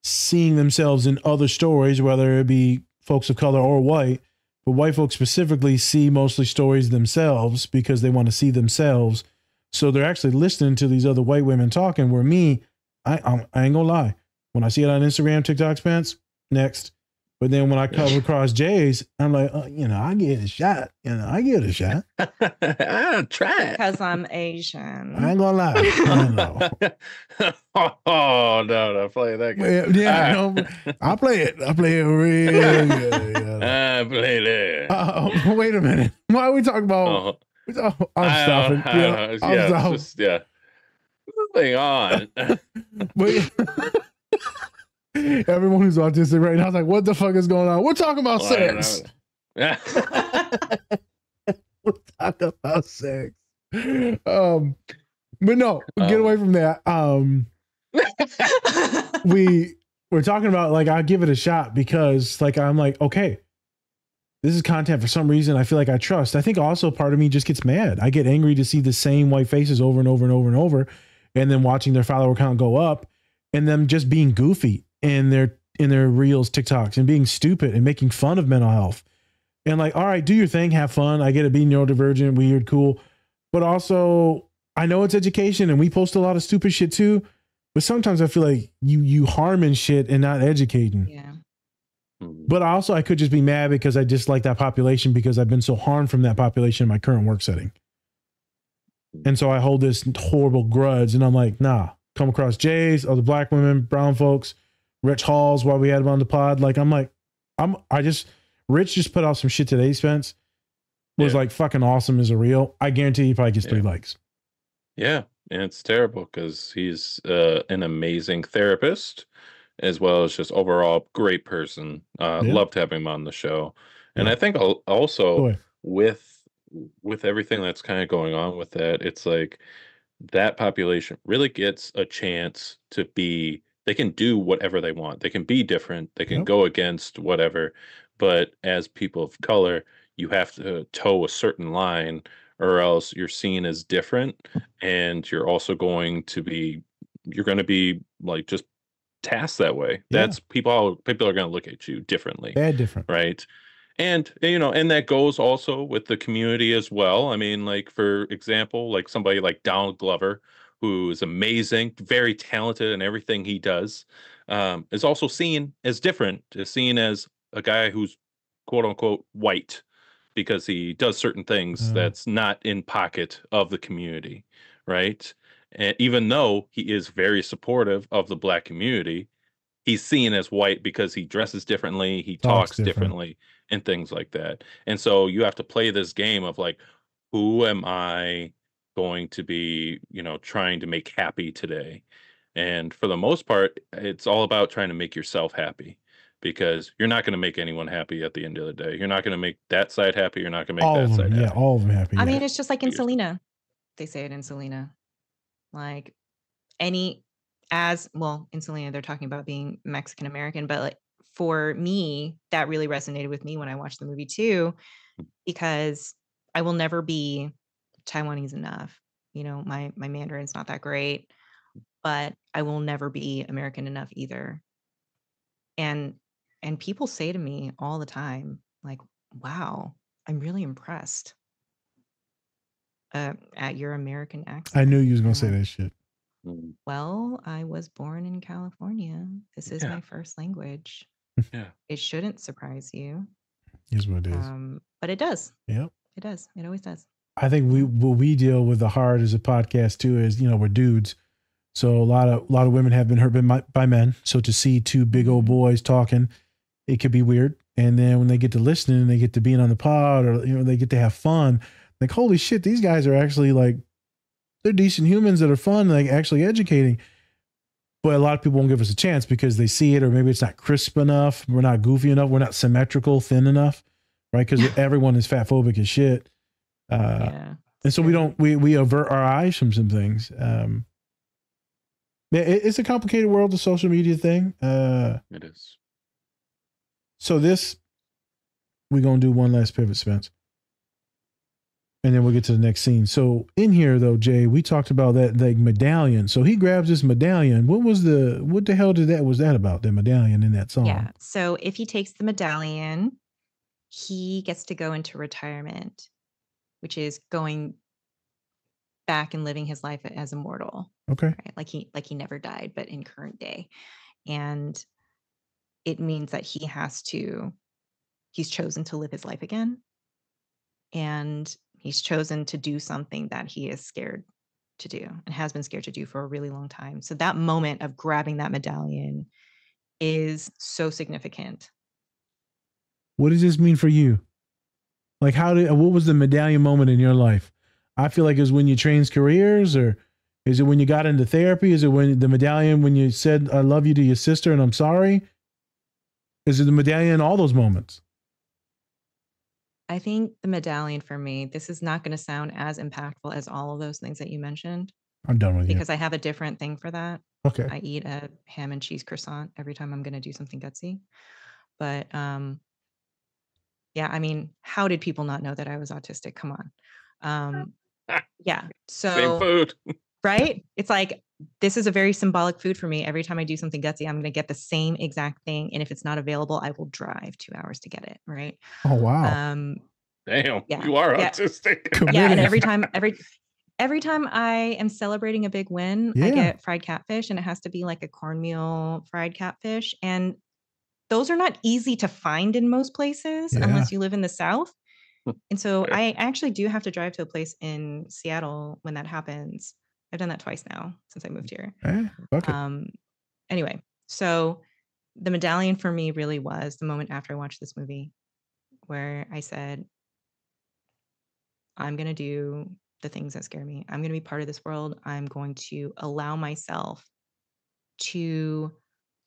seeing themselves in other stories, whether it be folks of color or white, but white folks specifically see mostly stories themselves because they want to see themselves. So they're actually listening to these other white women talking, where me, I ain't gonna lie. When I see it on Instagram, TikTok, Spence, next. But then when I come across Jay's, I'm like, I give it a shot. I give it a shot. I'll try it. Because I'm Asian. I ain't gonna lie. I know. Oh, no, play that game. Yeah, no, I play it. I play it real good. I play that. Wait a minute. Why are we talking about? I'm stopping. I'm stopping. Moving on. But everyone who's autistic right now is like, what the fuck is going on? We're talking about sex. We're talking about sex. But no, get away from that. We're talking about like, I'll give it a shot because like, I'm like, okay, this is content for some reason I feel like I trust. I think also part of me just gets mad. I get angry to see the same white faces over and over and over and over, and then watching their follower count go up and them just being goofy in their reels, TikToks, and being stupid and making fun of mental health. And like, all right, do your thing, have fun. I get it, being neurodivergent, weird, cool. But also, I know it's education and we post a lot of stupid shit too. But sometimes I feel like you harming shit and not educating. Yeah. But also I could just be mad because I dislike that population because I've been so harmed from that population in my current work setting. And so I hold this horrible grudge and I'm like, nah, come across Jay's, other Black women, brown folks, Rich Halls while we had him on the pod. Like, Rich just put out some shit today, Spence. Was like fucking awesome as a reel. I guarantee he probably gets 3 likes. Yeah. And it's terrible because he's an amazing therapist as well as just overall great person. Loved having him on the show. And I think also with everything that's kind of going on with that, it's like that population really gets a chance to be, they can do whatever they want. They can be different. They can go against whatever. But as people of color, you have to toe a certain line or else you're seen as different. And you're also going to be like just tasked that way. That's people are going to look at you differently. Different. Right. And, and that goes also with the community as well. I mean, like, for example, like somebody like Donald Glover, who is amazing, very talented in everything he does, is also seen as different, is seen as a guy who's quote unquote white because he does certain things that's not in pocket of the community. Right. And even though he is very supportive of the black community, he's seen as white because he dresses differently, he Talks talks different. differently, and things like that. And so you have to play this game of like, who am I going to be, trying to make happy today? And for the most part, it's all about trying to make yourself happy because you're not going to make anyone happy at the end of the day. You're not going to make that side happy. You're not going to make All that of them, side yeah, happy. all of them happy. I Yeah. mean, it's just like in Yourself. Selena. They say it in Selena. Like in Selena, they're talking about being Mexican American, but like for me, that really resonated with me when I watched the movie too, because I will never be Taiwanese enough. My Mandarin's not that great, but I will never be American enough either. And people say to me all the time, like, wow, I'm really impressed at your American accent. I knew you was gonna I'm say like, that shit. well, I was born in California. This is my first language. Yeah. It shouldn't surprise you. Here's what it is. But it does. Yep. It does. It always does. I think what we deal with the hard as a podcast too is, we're dudes. So a lot of women have been hurt by men. So to see two big old boys talking, it could be weird. And then when they get to listening, they get to being on the pod, or they get to have fun. Like, holy shit, these guys are actually like, they're decent humans that are fun, like actually educating. But a lot of people won't give us a chance because they see it, or maybe it's not crisp enough. We're not goofy enough. We're not symmetrical, thin enough, right? Because everyone is fat phobic as shit. And so we avert our eyes from some things. It's a complicated world, the social media thing. It is. So we're going to do one last pivot, Spence. And then we'll get to the next scene. So in here, though, Jay, we talked about that medallion. So he grabs this medallion. What the hell was that about, the medallion in that song? Yeah. So if he takes the medallion, he gets to go into retirement, which is going back and living his life as immortal. Okay. Right? Like he never died, but in current day. And it means that he's chosen to live his life again. And he's chosen to do something that he is scared to do and has been scared to do for a really long time. So that moment of grabbing that medallion is so significant. What does this mean for you? Like, what was the medallion moment in your life? I feel like it was when you changed careers, or is it when you got into therapy? Is it when the medallion, when you said, I love you to your sister and I'm sorry? Is it the medallion in all those moments? I think the medallion for me, this is not going to sound as impactful as all of those things that you mentioned. I'm done with you. Because I have a different thing for that. Okay. I eat a ham and cheese croissant every time I'm going to do something gutsy. But yeah, I mean, how did people not know that I was autistic? Come on. Yeah. So Same food. Right? It's like, this is a very symbolic food for me. Every time I do something gutsy, I'm going to get the same exact thing. And if it's not available, I will drive 2 hours to get it. Right. Oh, wow. Damn. Yeah. You are autistic. Yeah. And every time I am celebrating a big win, I get fried catfish, and it has to be like a cornmeal fried catfish. And those are not easy to find in most places unless you live in the South. And so I actually do have to drive to a place in Seattle when that happens. I've done that twice now since I moved here. Anyway, so the medallion for me really was the moment after I watched this movie where I said, I'm going to do the things that scare me. I'm going to be part of this world. I'm going to allow myself to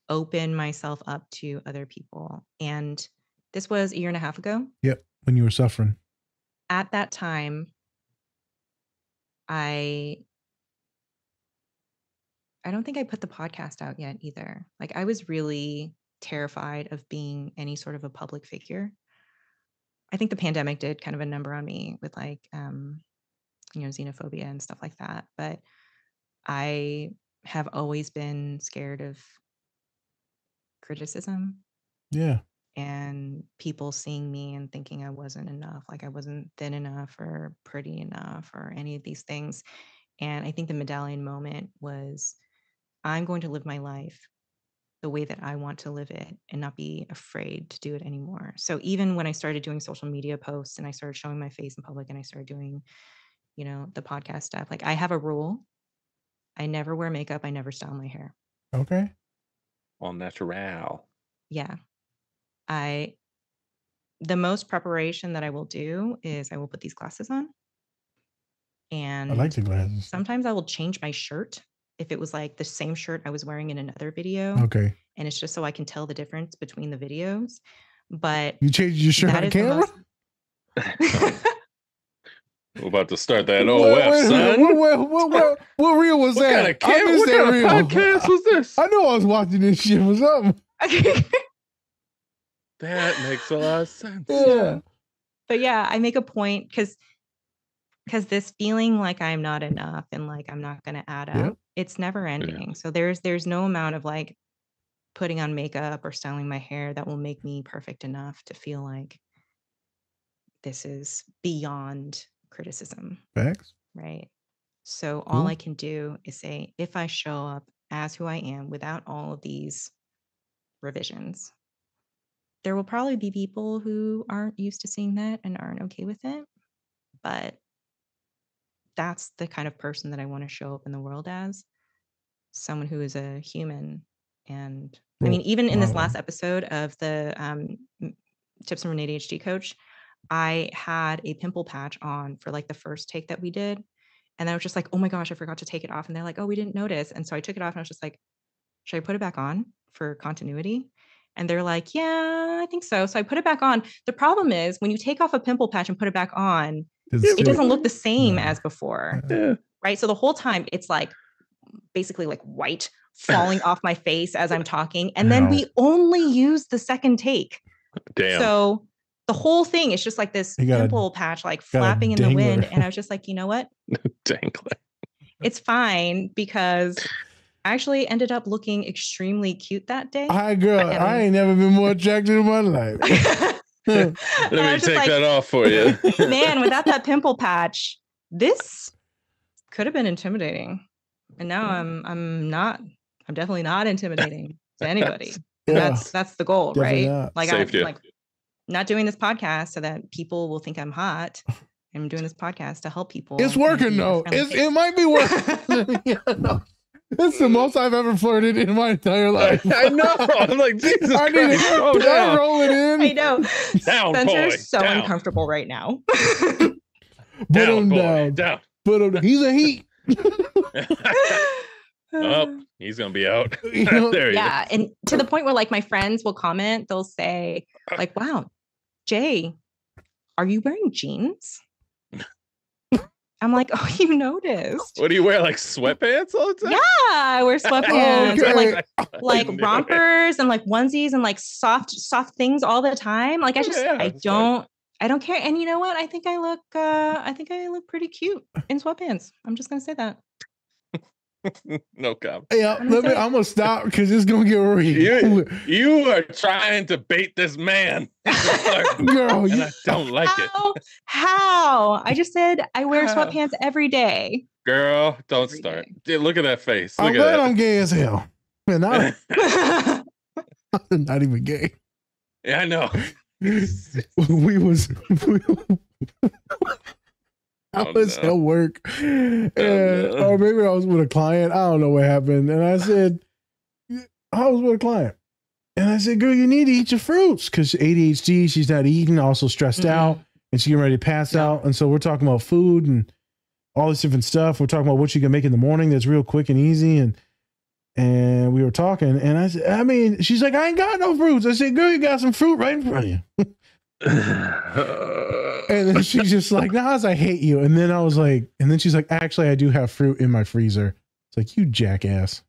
open myself up to other people. And this was 1.5 years ago. Yep. When you were suffering. At that time, I don't think I put the podcast out yet either. Like, I was really terrified of being any sort of a public figure. I think the pandemic did kind of a number on me with like, xenophobia and stuff like that. But I have always been scared of criticism. Yeah. And people seeing me and thinking I wasn't enough, like I wasn't thin enough or pretty enough or any of these things. And I think the medallion moment was, I'm going to live my life the way that I want to live it and not be afraid to do it anymore. So even when I started doing social media posts and I started showing my face in public and I started doing, the podcast stuff, like I have a rule I never wear makeup. I never style my hair. Okay. All natural. Yeah. The most preparation that I will do is I will put these glasses on. And I like the glasses. sometimes I will change my shirt if it was like the same shirt I was wearing in another video. Okay. And it's just so I can tell the difference between the videos. But You changed your shirt that on is the camera? We're about to start that Wait, OF, son. What reel was that? What kind of podcast was this? I know I was watching this shit or something. That makes a lot of sense. Yeah. But yeah, I make a point because this feeling like I'm not enough and like I'm not going to add up, Yep. it's never ending. So there's no amount of like putting on makeup or styling my hair that will make me perfect enough to feel like this is beyond criticism. Facts. Right. So all Cool. I can do is say, if I show up as who I am without all of these revisions, there will probably be people who aren't used to seeing that and aren't okay with it. But that's the kind of person that I want to show up in the world as, someone who is a human. And I mean, even in this last episode of the Tips from an ADHD Coach, I had a pimple patch on for like the first take that we did. And I was just like, oh my gosh, I forgot to take it off. And they're like, oh, we didn't notice. And so I took it off and I was just like, should I put it back on for continuity? And they're like, yeah, I think so. So I put it back on. The problem is when you take off a pimple patch and put it back on, it doesn't look the same as before. Yeah. Right. So the whole time it's like basically like white falling off my face as I'm talking. And then we only use the second take. Damn. So the whole thing is just like this pimple patch, like flapping in the wind. And I was just like, you know what? Dangler. It's fine because I actually ended up looking extremely cute that day. Hi, girl. I ain't never been more attractive in my life. Let me take that off for you. Man, without that pimple patch, this could have been intimidating. And now I'm definitely not intimidating to anybody. Yeah. That's the goal, Definitely right? not. Like Safety. I'm like not doing this podcast so that people will think I'm hot. I'm doing this podcast to help people. It's working though. It might be working. Yeah, no. It's the most I've ever flirted in my entire life. I know. I'm like, Jesus I need Christ. to Oh, down. roll it in. I know. Down, Spencer's boy, so down. uncomfortable right now. Put Down, him boy, down. down. Put him down. He's a heat. Oh, he's gonna be out. You know, There you Yeah. And to the point where like my friends will comment, they'll say, like, wow, Jay, are you wearing jeans? I'm like, oh, you noticed. go. What do you wear? Like sweatpants all the time? Yeah, I wear sweatpants or Okay. like I knew it. rompers and like onesies and like soft things all the time. Like I it's fine. I don't care. And you know what? I think I look pretty cute in sweatpants. I'm just gonna say that. No comment. Yeah, I'm gonna stop because it's gonna get real. You are trying to bait this man. Girl, And I don't like it. How? I just said I wear How? sweatpants every day. Girl, don't Every start. day. Dude, look at that face. I'm Look glad at I'm gay as hell. Man, I'm not even gay. Yeah, I know. I was at work, or maybe I was with a client. I don't know what happened. And I said, I was with a client. And I said, girl, you need to eat your fruits because ADHD, she's not eating, also stressed out, and she's getting ready to pass out. And so we're talking about food and all this different stuff. We're talking about what you can make in the morning that's real quick and easy. And we were talking, and I said, I mean, she's like, I ain't got no fruits. I said, girl, you got some fruit right in front of you. And then she's just like, Nas, I hate you. And then I was like, and then she's like, actually, I do have fruit in my freezer. It's like, you jackass.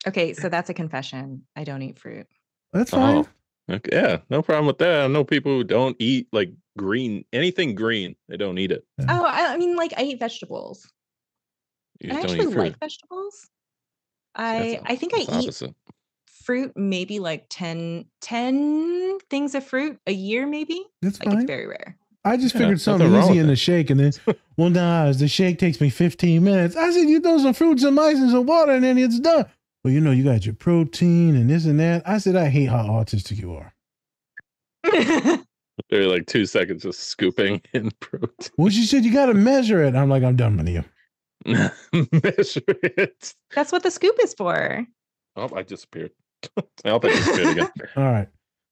Okay, so that's a confession. I don't eat fruit. That's fine. Okay, yeah, no problem with that. I know people who don't eat like anything green. They don't eat it. Oh, I mean, like I eat vegetables. You I just don't actually eat fruit. like vegetables. I think I It's eat opposite. fruit maybe like 10 things of fruit a year, maybe. That's like fine. it's very rare. I just Yeah, figured something nothing wrong easy with in the that. shake. And then, well, nah, the shake takes me 15 minutes. I said, you throw some fruits and mice and some water and then it's done. Well, you know, you got your protein and this and that. I said, I hate how autistic you are. They're like 2 seconds of scooping in protein. Well, she said, you got to measure it. I'm like, I'm done with you. Measure it. That's what the scoop is for. Oh, I disappeared. I hope I disappeared again. All right.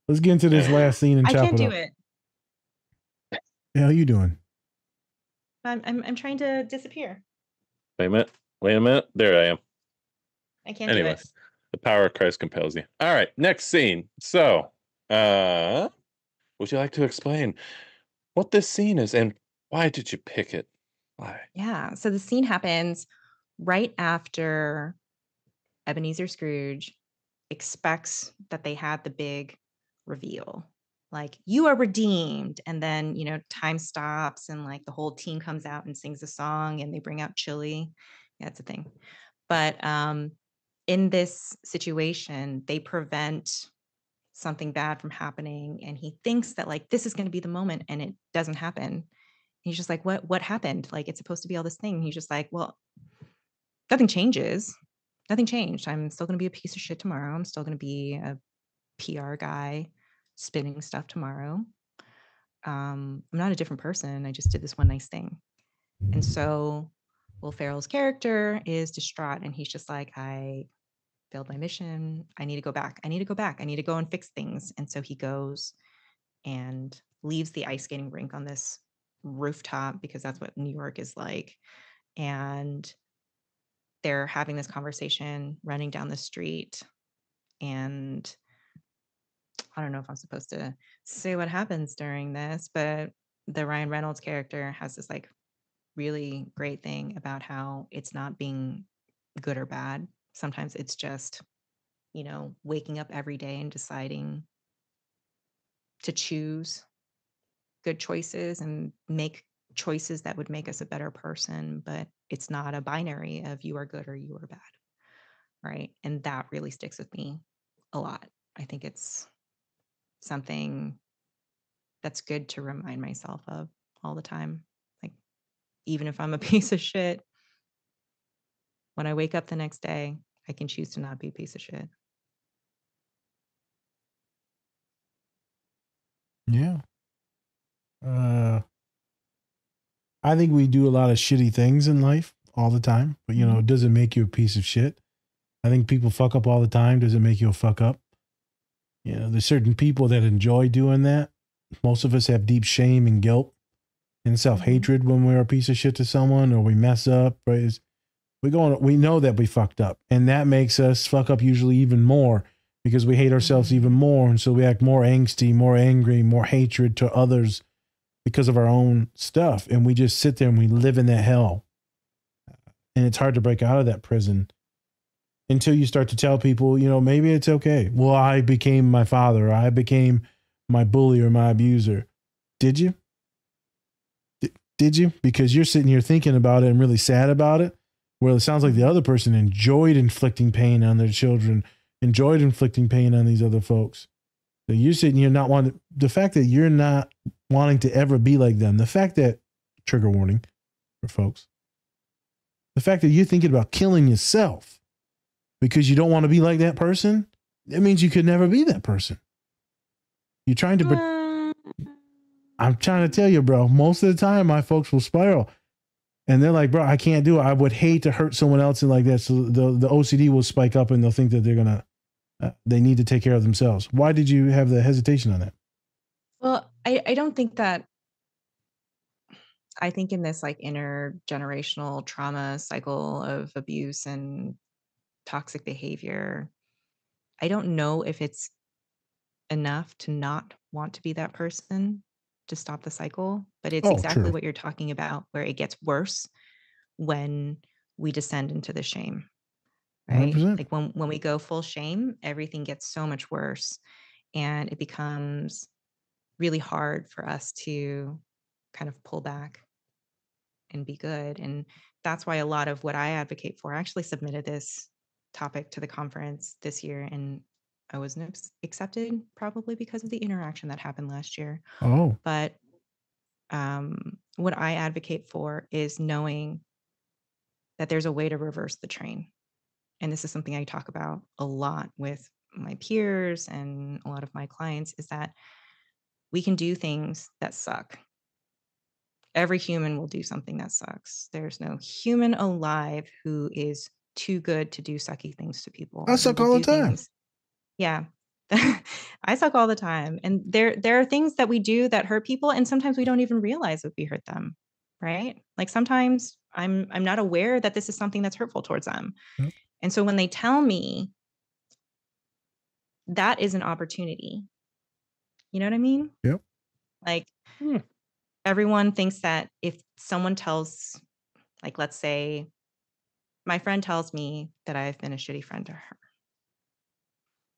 Let's get into this last scene and I chop can't it do up. it. The hell you doing? I'm trying to disappear. Wait a minute. There I am. I can't do it. Anyways, the power of Christ compels you. All right, next scene. So, would you like to explain what this scene is and why did you pick it? Why? Yeah. So the scene happens right after Ebenezer Scrooge expects that they had the big reveal. Like, you are redeemed. And then, time stops and like the whole team comes out and sings a song and they bring out chili. Yeah, that's a thing. But in this situation, they prevent something bad from happening. And he thinks that like this is going to be the moment and it doesn't happen. He's just like, what happened? Like, it's supposed to be all this thing. He's just like, well, nothing changes. Nothing changed. I'm still going to be a piece of shit tomorrow. I'm still going to be a PR guy spinning stuff tomorrow. I'm not a different person. I just did this one nice thing. And so Will Ferrell's character is distraught and he's just like, I failed my mission. I need to go back. I need to go back. I need to go and fix things. And so he goes and leaves the ice skating rink on this rooftop because that's what New York is like. And they're having this conversation running down the street. And I don't know if I'm supposed to say what happens during this, but the Ryan Reynolds character has this like really great thing about how it's not being good or bad. Sometimes it's just, waking up every day and deciding to choose good choices and make choices that would make us a better person, but it's not a binary of you are good or you are bad. Right. And that really sticks with me a lot. I think it's something that's good to remind myself of all the time. Like, even if I'm a piece of shit, when I wake up the next day, I can choose to not be a piece of shit. Yeah. I think we do a lot of shitty things in life all the time, but it doesn't make you a piece of shit. I think people fuck up all the time. Doesn't make you a fuck up. There's certain people that enjoy doing that. Most of us have deep shame and guilt and self-hatred when we're a piece of shit to someone or we mess up, right? We know that we fucked up, and that makes us fuck up usually even more because we hate ourselves even more. And so we act more angsty, more angry, more hatred to others because of our own stuff. And we just sit there and we live in that hell. And it's hard to break out of that prison until you start to tell people, maybe it's okay. Well, I became my father. Or I became my bully or my abuser. Did you? Did you? Because you're sitting here thinking about it and really sad about it. Well, it sounds like the other person enjoyed inflicting pain on their children, enjoyed inflicting pain on these other folks. So you're sitting here not wanting, the fact that you're not wanting to ever be like them, the fact that, trigger warning for folks, the fact that you're thinking about killing yourself because you don't want to be like that person, it means you could never be that person. You're trying to, I'm trying to tell you, bro, most of the time my folks will spiral. And they're like, bro, I can't do it. I would hate to hurt someone else and like that. So the OCD will spike up and they'll think that they're going to, they need to take care of themselves. Why did you have the hesitation on that? Well, I don't think that, I think in this like intergenerational trauma cycle of abuse and toxic behavior, I don't know if it's enough to not want to be that person to stop the cycle, but it's exactly what you're talking about, where it gets worse when we descend into the shame, right? 100%. Like when we go full shame, everything gets so much worse and it becomes really hard for us to kind of pull back and be good. And that's why a lot of what I advocate for, I actually submitted this topic to the conference this year and I wasn't accepted, probably because of the interaction that happened last year. Oh. But what I advocate for is knowing that there's a way to reverse the train. And this is something I talk about a lot with my peers and a lot of my clients, is that we can do things that suck Every human will do something that sucks. There's no human alive who is too good to do sucky things to people. I suck all the time. Yeah. I suck all the time. And there are things that we do that hurt people, and sometimes we don't even realize that we hurt them. Right? Like sometimes I'm not aware that this is something that's hurtful towards them. Yep. And so when they tell me, that is an opportunity. You know what I mean? Yep. Like everyone thinks that if someone tells, like, let's say my friend tells me that I've been a shitty friend to her,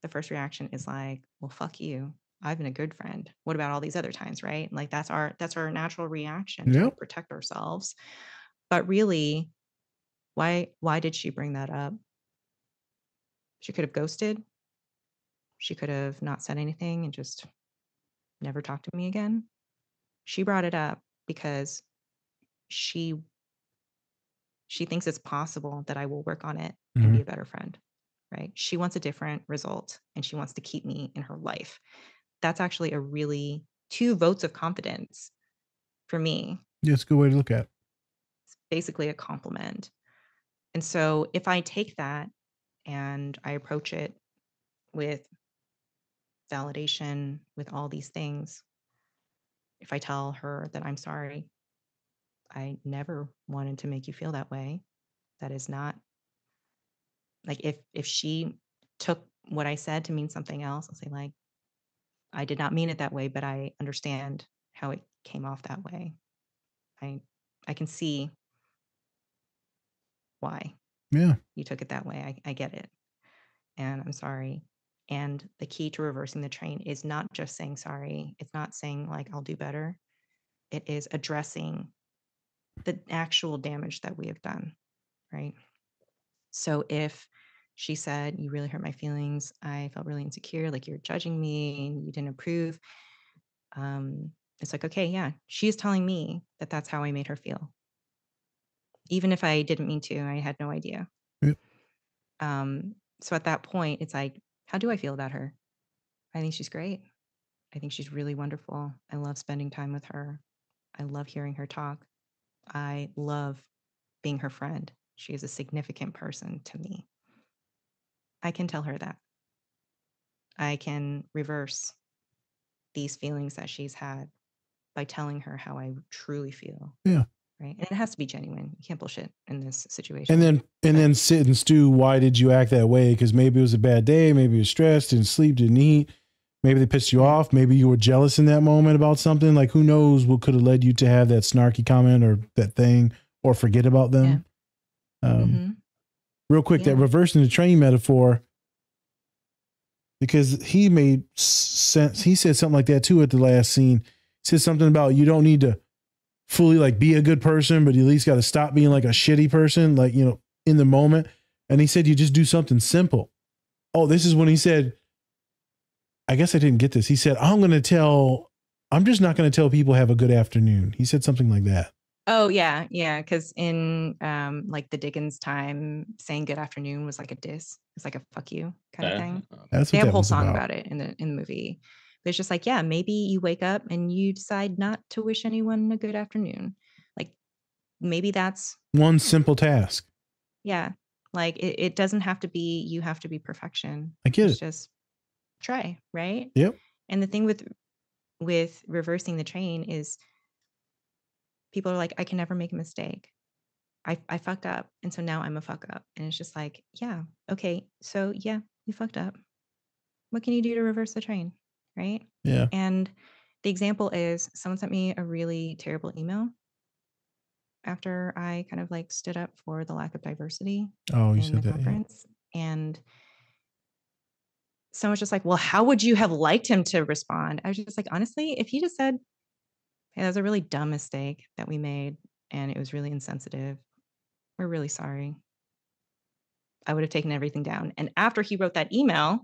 the first reaction is like, well, fuck you. I've been a good friend. What about all these other times, right? Like that's our natural reaction to like protect ourselves. But really, why did she bring that up? She could have ghosted. She could have not said anything and just never talked to me again. She brought it up because she thinks it's possible that I will work on it and be a better friend, right? She wants a different result and she wants to keep me in her life. That's actually a really 2 votes of confidence for me. Yeah, it's a good way to look at it. It's basically a compliment. And so if I take that and I approach it with validation, with all these things, if I tell her that I'm sorry, I never wanted to make you feel that way. That is not like if she took what I said to mean something else, I'll say like, I did not mean it that way, but I understand how it came off that way. I can see why you took it that way. I get it. And I'm sorry. And the key to reversing the train is not just saying sorry. It's not saying like, I'll do better. It is addressing the actual damage that we have done, right? So if she said, you really hurt my feelings, I felt really insecure, like you're judging me and you didn't approve. It's like, okay, yeah, she's telling me that that's how I made her feel. Even if I didn't mean to, I had no idea. Yep. So at that point, it's like, how do I feel about her? I think she's great. I think she's really wonderful. I love spending time with her. I love hearing her talk. I love being her friend. She is a significant person to me. I can tell her that. I can reverse these feelings that she's had by telling her how I truly feel. Yeah. Right. And it has to be genuine. You can't bullshit in this situation. And then sit and stew. Why did you act that way? Because maybe it was a bad day. Maybe you were stressed, didn't sleep, didn't eat. Maybe they pissed you off. Maybe you were jealous in that moment about something. Like, who knows what could have led you to have that snarky comment or that thing or forget about them. Yeah. Real quick, that reversing the train metaphor, because he made sense. He said something like that too at the last scene. He said something about you don't need to fully like be a good person, but you at least got to stop being like a shitty person, like, you know, in the moment. And he said, you just do something simple. Oh, this is when he said, I guess I didn't get this. He said, I'm just not going to tell people have a good afternoon. He said something like that. Oh yeah. Yeah. Cause in like the Dickens time, saying good afternoon was like a diss. It's like a fuck you kind of thing. They have a whole song about it in the movie. But it's just like, yeah, maybe you wake up and you decide not to wish anyone a good afternoon. Like maybe that's one simple task. Yeah. Like it doesn't have to be, you have to be perfection. I get it. Just try, right? Yep. And the thing with reversing the train is people are like, I can never make a mistake. I fucked up. And so now I'm a fuck up. And it's just like, yeah, okay. So yeah, you fucked up. What can you do to reverse the train? Right? Yeah. And the example is someone sent me a really terrible email after I kind of like stood up for the lack of diversity in the conference. Yeah. And someone's just like, well, how would you have liked him to respond? I was just like, honestly, if he just said, hey, that was a really dumb mistake that we made and it was really insensitive, we're really sorry, I would have taken everything down. And after he wrote that email,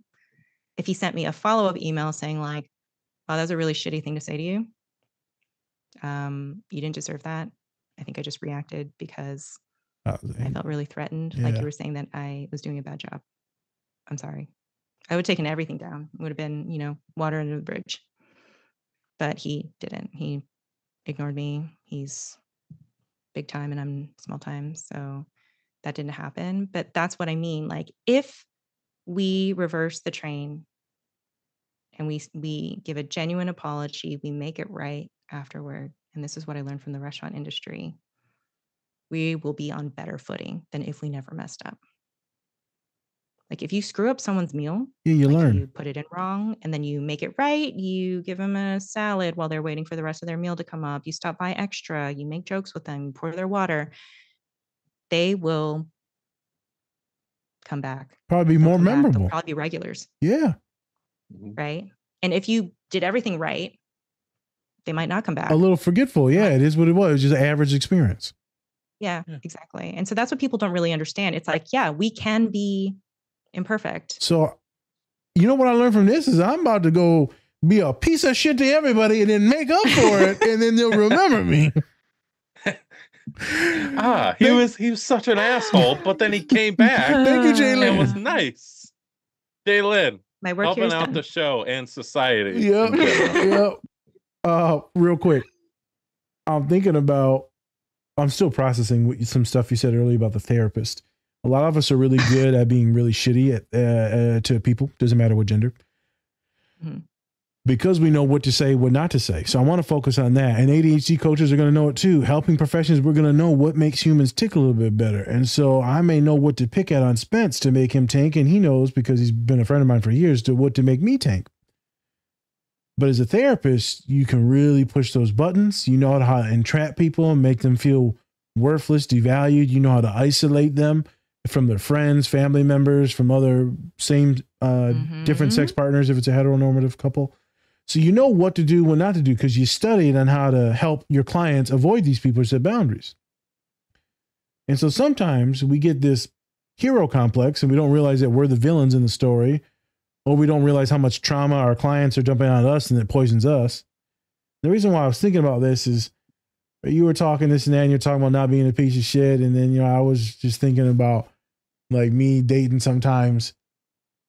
if he sent me a follow-up email saying like, oh, that was a really shitty thing to say to you. You didn't deserve that. I think I just reacted because I felt really threatened. Yeah. Like you were saying that I was doing a bad job. I'm sorry. I would have taken everything down. It would have been, you know, water under the bridge. But he didn't. He ignored me. He's big time and I'm small time. So that didn't happen. But that's what I mean. Like, if we reverse the train and we give a genuine apology, we make it right afterward. And this is what I learned from the restaurant industry. We will be on better footing than if we never messed up. Like, if you screw up someone's meal, you like learn. you put it in wrong and then you make it right, you give them a salad while they're waiting for the rest of their meal to come up, you stop by extra, you make jokes with them, you pour their water, they will come back. Probably be more memorable. They'll probably be regulars. Yeah. Right. And if you did everything right, they might not come back. A little forgetful. Yeah, it is what it was. It was just an average experience. Yeah, exactly. And so that's what people don't really understand. It's like, yeah, we can be imperfect. So, you know what I learned from this is I'm about to go be a piece of shit to everybody and then make up for it, and then they'll remember me. He was such an asshole, but then he came back. Thank you, Jaye Lin. It was nice. Jaye Lin, my work helping out the show and society. Yep. Real quick, I'm still processing some stuff you said earlier about the therapist. A lot of us are really good at being really shitty to people. Doesn't matter what gender. Mm-hmm. Because we know what to say, what not to say. So I want to focus on that. And ADHD coaches are going to know it too. Helping professions, we're going to know what makes humans tick a little bit better. And so I may know what to pick at on Spence to make him tank. And he knows, because he's been a friend of mine for years, what to make me tank. But as a therapist, you can really push those buttons. You know how to entrap people and make them feel worthless, devalued. You know how to isolate them from their friends, family members, from other same different sex partners if it's a heteronormative couple. So you know what to do, what not to do, because you studied on how to help your clients avoid these people, set boundaries. And so sometimes we get this hero complex and we don't realize that we're the villains in the story, or we don't realize how much trauma our clients are dumping on us and it poisons us. The reason why I was thinking about this is you were talking this and that, and you're talking about not being a piece of shit. And then, I was just thinking about like me dating sometimes.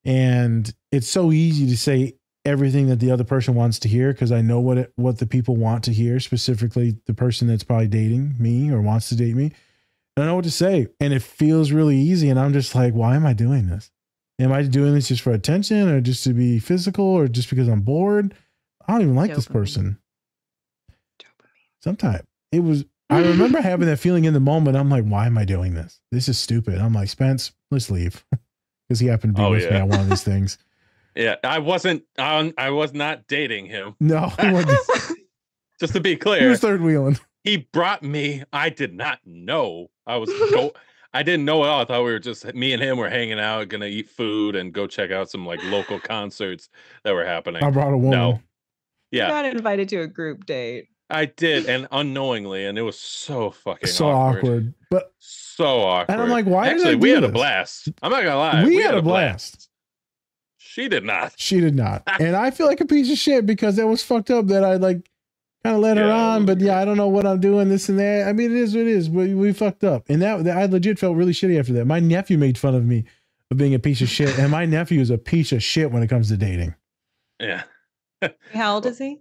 And it's so easy to say everything that the other person wants to hear, because I know what the people want to hear, specifically the person that's probably dating me or wants to date me. I don't know what to say. And it feels really easy. And I'm just like, why am I doing this? Am I doing this just for attention, or just to be physical, or just because I'm bored? I don't even like this person. Sometimes I remember having that feeling in the moment. I'm like, why am I doing this? This is stupid. I'm like, Spence, let's leave. Because he happened to be with me on one of these things. Yeah, I was not dating him. No, just to be clear, he was third wheeling. He brought me. I did not know I didn't know at all. I thought we were just, me and him were hanging out, gonna eat food and go check out some like local concerts that were happening. I brought a woman. No, yeah, you got invited to a group date. I did, and unknowingly, and it was so fucking awkward, but so awkward. And I'm like, why? Actually, we had a blast. I'm not gonna lie, we had a blast. She did not. She did not. And I feel like a piece of shit because that was fucked up that I like kind of let her on, but I don't know what I'm doing, this and that. I mean, it is what it is, but we fucked up. And that I legit felt really shitty after that. My nephew made fun of me of being a piece of shit, and my nephew is a piece of shit when it comes to dating. Yeah. How old is he?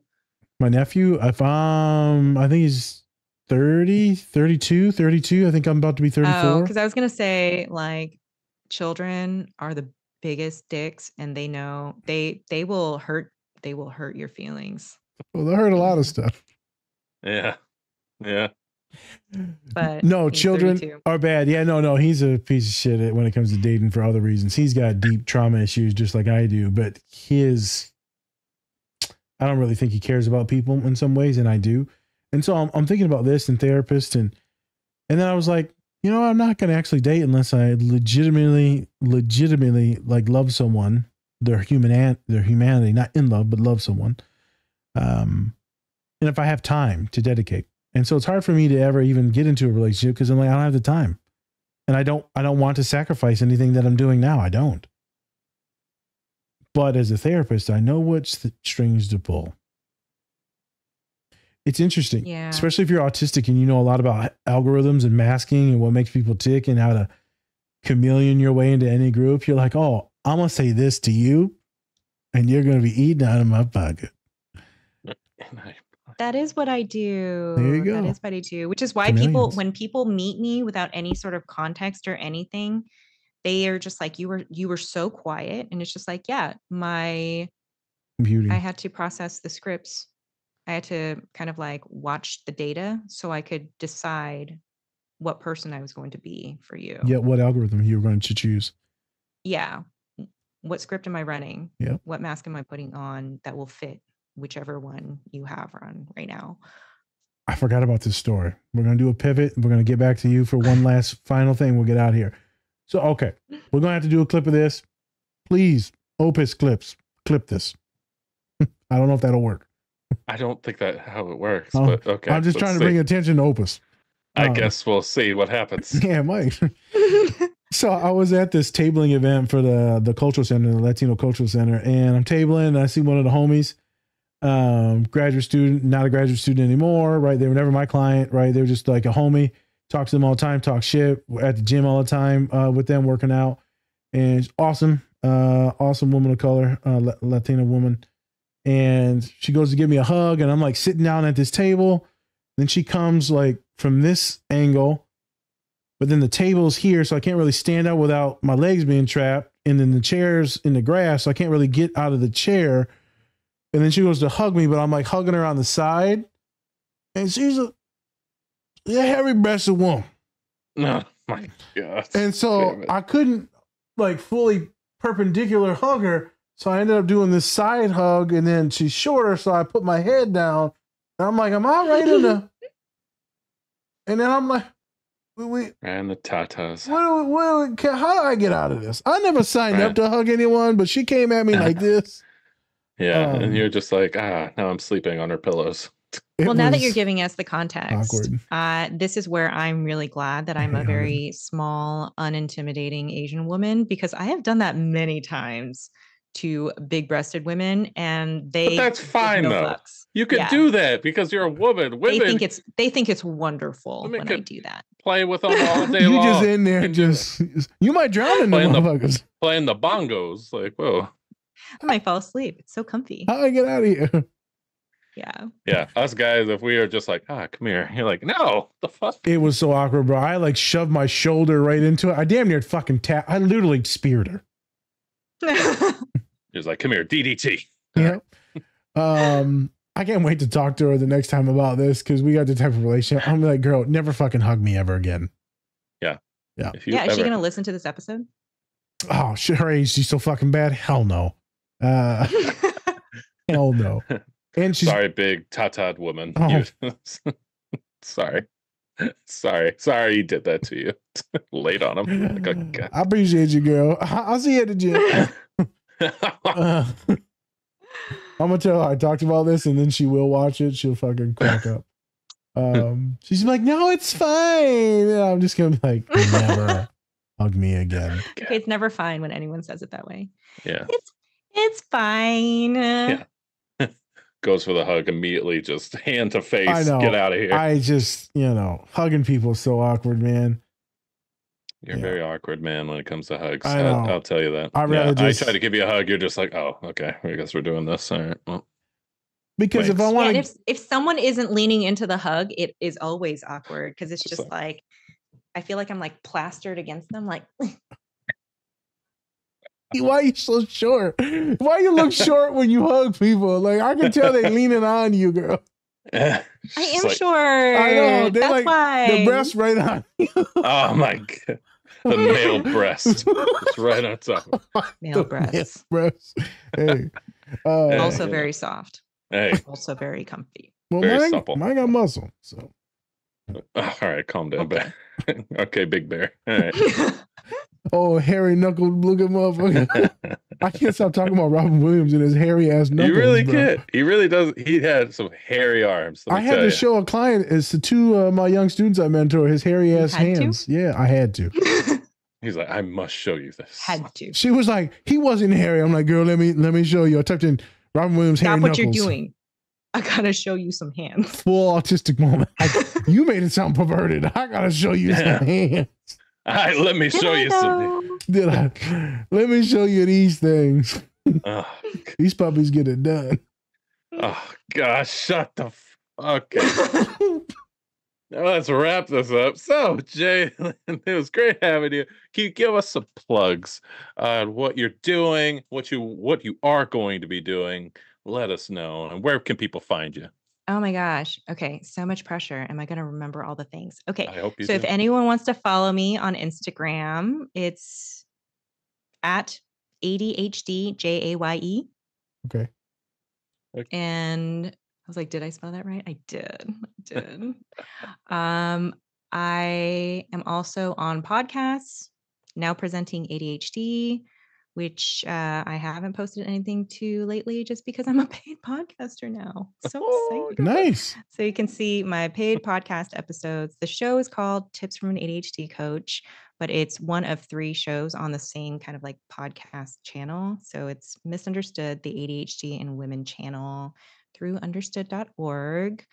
My nephew, I think he's 32. I think I'm about to be 34. Oh, because I was going to say, like, children are the biggest dicks, and they know they will hurt your feelings. Well, they hurt a lot of stuff. Yeah. But no, children 32. Are bad. Yeah, no, he's a piece of shit when it comes to dating for other reasons. He's got deep trauma issues just like I do, but I don't really think he cares about people in some ways, and I do. And so I'm thinking about this and therapist, and then I was like, I'm not going to actually date unless I legitimately like love someone, their humanity, not in love, but love someone. And if I have time to dedicate. And so it's hard for me to ever even get into a relationship because I'm like, I don't have the time. And I don't want to sacrifice anything that I'm doing now. I don't. But as a therapist, I know which strings to pull. It's interesting, especially if you're autistic and you know a lot about algorithms and masking and what makes people tick and how to chameleon your way into any group. You're like, oh, I'm going to say this to you and you're going to be eating out of my pocket. That is what I do. There you go. That is what I do, which is why Chameleons. when people meet me without any sort of context or anything, they are just like, you were so quiet. And it's just like, yeah, I Computing. had to process the scripts. I had to kind of like watch the data so I could decide what person I was going to be for you. Yeah, what algorithm you were going to choose. Yeah. What script am I running? Yeah. What mask am I putting on that will fit whichever one you have on right now? I forgot about this story. We're going to do a pivot. We're going to get back to you for one last final thing. We'll get out of here. So, okay. We're going to have to do a clip of this. Please, Opus clip this. I don't know if that'll work. I don't think that's how it works, Oh, but okay. I'm just trying to bring attention to Opus. I guess we'll see what happens. Yeah, Mike. So I was at this tabling event for the cultural center, the Latino Cultural Center, and I'm tabling and I see one of the homies, graduate student, not a graduate student anymore, right? They were never my client, right? They were just like a homie, talk to them all the time, talk shit at the gym all the time with them working out. And awesome, awesome woman of color, Latina woman. And she goes to give me a hug and I'm like sitting down at this table. Then she comes like from this angle, but then the table's here, so I can't really stand up without my legs being trapped. And then the chair's in the grass, so I can't really get out of the chair. And then she goes to hug me, but I'm like hugging her on the side. And she's a hairy-breasted woman. Oh my God. And so I couldn't like fully perpendicular hug her. So I ended up doing this side hug, and then she's shorter, so I put my head down. And I'm like, am I right in the... And then I'm like, and the tatas. How do I get out of this? I never signed up to hug anyone, but she came at me like this. Yeah, and you're just like, now I'm sleeping on her pillows. Well, now that you're giving us the context, awkward. This is where I'm really glad that I'm a very small, unintimidating Asian woman, because I have done that many times to big-breasted women, and but that's fine though. Fucks. You can do that because you're a woman. Women, they think it's wonderful when I do that. Play with them all day you long. Just in there, you might drown in the motherfuckers. Playing the bongos, like whoa. I might fall asleep. It's so comfy. How do I get out of here? Yeah. Yeah, us guys, if we are just like, come here, you're like, no, the fuck. It was so awkward, bro. I like shoved my shoulder right into it. I damn near fucking I literally speared her. He was like, come here, DDT. Yeah. I can't wait to talk to her the next time about this, because we got the type of relationship. I'm like, girl, never fucking hug me ever again. Yeah. Yeah. Yeah. Is she going to listen to this episode? Oh, shit. Her age, she's so fucking bad. Hell no. Hell no. And she's sorry, big tatad woman. Oh. Sorry he did that to you. Laid on him. Like, oh, God. I appreciate you, girl. I'll see you at the gym. I'm gonna tell her I talked about this, and then she will watch it. She'll fucking crack up. She's like, no, it's fine. And I'm just gonna be like, never hug me again. Okay, it's never fine when anyone says it that way. Yeah. It's fine. Yeah. Goes for the hug immediately, just hand to face. I know. Get out of here. I just, hugging people is so awkward, man. You're very awkward, man, when it comes to hugs. I know. I'll tell you that. I try to give you a hug. You're just like, oh, okay. I guess we're doing this. All right. Well, because if I want to, if someone isn't leaning into the hug, it is always awkward, because it's just like I feel like I'm like plastered against them, like. Why are you so short? Why you look short when you hug people? Like, I can tell they leaning on you, girl. I am short. I know. They're like why. the breast right on you. Oh my God. The male breast. It's right on top. Male breast. Hey. Also very soft. Hey. Also very comfy. Well, very supple. Mine got muscle. So. All right, calm down, okay. Okay, Big Bear. All right. Oh, hairy knuckled looking motherfucker. I can't stop talking about Robin Williams and his hairy ass knuckles. You really can't. He really does. He had some hairy arms. I had to show a client, it's the two of my young students I mentor, his hairy ass hands. Yeah, I had to. He's like, I must show you this. Had to. She was like, he wasn't hairy. I'm like, girl, let me show you. I typed in Robin Williams hairy knuckles. Stop what you're doing. I gotta show you some hands. Full autistic moment. You made it sound perverted. I gotta show you some hands. All right, let me show you some. Let me show you these things. These puppies get it done. Oh gosh, shut the Okay. Now let's wrap this up. So, Jay, it was great having you. Can you give us some plugs on what you're doing, what you are going to be doing? Let us know. And where can people find you? Oh my gosh. Okay. So much pressure. Am I going to remember all the things? Okay. I hope you So do. if anyone wants to follow me on Instagram, it's at ADHD Jaye. Okay. And I was like, did I spell that right? I did. I did. I am also on podcasts, now presenting ADHD, which I haven't posted anything to lately just because I'm a paid podcaster now. So exciting. Nice. So you can see my paid podcast episodes. The show is called Tips from an ADHD Coach, but it's one of 3 shows on the same kind of like podcast channel. So it's Misunderstood, the ADHD and Women channel through understood.org.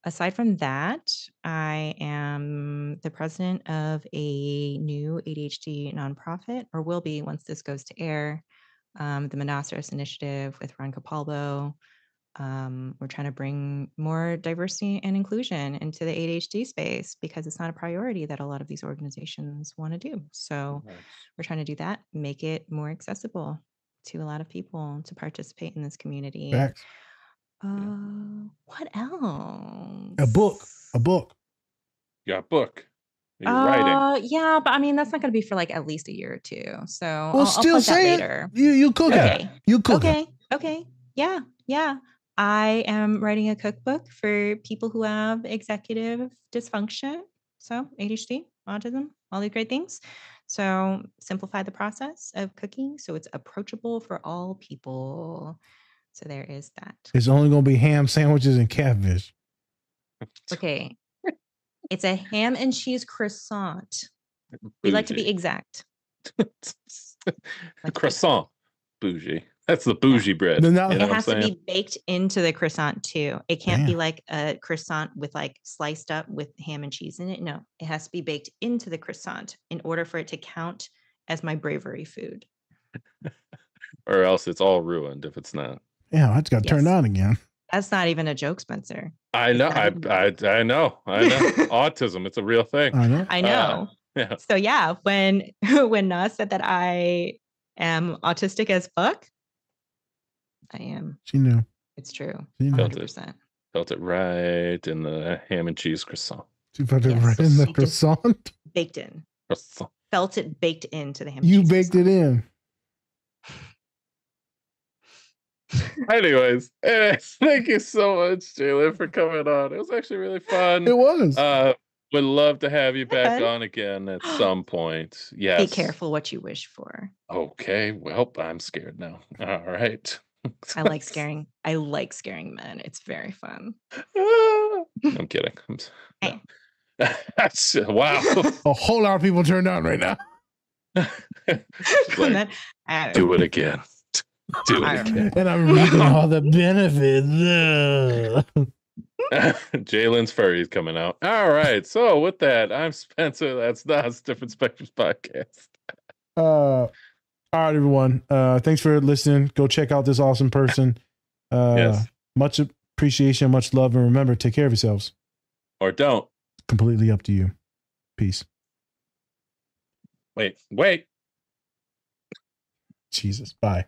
Aside from that, I am the president of a new ADHD nonprofit, or will be once this goes to air, the Monoceros Initiative with Ron Capalbo. We're trying to bring more diversity and inclusion into the ADHD space because it's not a priority that a lot of these organizations want to do. So we're trying to do that, make it more accessible to a lot of people to participate in this community. Facts. What else? A book. You got a book. You're writing. Yeah, but I mean that's not going to be for like at least a year or 2. So Well, I'll still plug that say later. it. You cook Okay. it. You cook it. Okay. Yeah. I am writing a cookbook for people who have executive dysfunction. So ADHD, autism, all these great things. So simplify the process of cooking so it's approachable for all people. So there is that. It's only going to be ham sandwiches and catfish. Okay. It's a ham and cheese croissant. We like to be exact. Croissant. Bougie. That's the bougie bread. Then that- You know It what I'm has to saying? be baked into the croissant too. It can't be Damn. like a croissant with like sliced up with ham and cheese in it. No, it has to be baked into the croissant in order for it to count as my bravery food. Or else it's all ruined if it's not. Yeah, I just got turned Yes. on again. That's not even a joke, Spencer. I know. I know. Autism. It's a real thing. I know. I know. Yeah. So yeah, when Nas said that I am autistic as fuck, I am. She knew. It's true. She knew. 100%. Felt it right in the ham and cheese croissant. She put it Yes. right in the She just- croissant. Baked in. Croissant. Felt it baked into the ham. and You cheese baked it croissant. in. Anyways, thank you so much, Jaye Lin, for coming on. It was actually really fun. It was. Would love to have you back Okay. on again at some point. Yes. Be careful what you wish for. Okay. Well, I'm scared now. All right. I like scaring men. It's very fun. I'm kidding. Hey. Wow. A whole lot of people turned on right now. Like, Then, I don't do know. it again. Do it again. And I'm reaping all the benefits. Jaye Lin's furry's coming out. All right. So with that, I'm Spencer. That's Different Spectrums Podcast. All right, everyone. Thanks for listening. Go check out this awesome person. Yes. Much appreciation, much love, and remember, take care of yourselves. Or don't. Completely up to you. Peace. Wait. Jesus. Bye.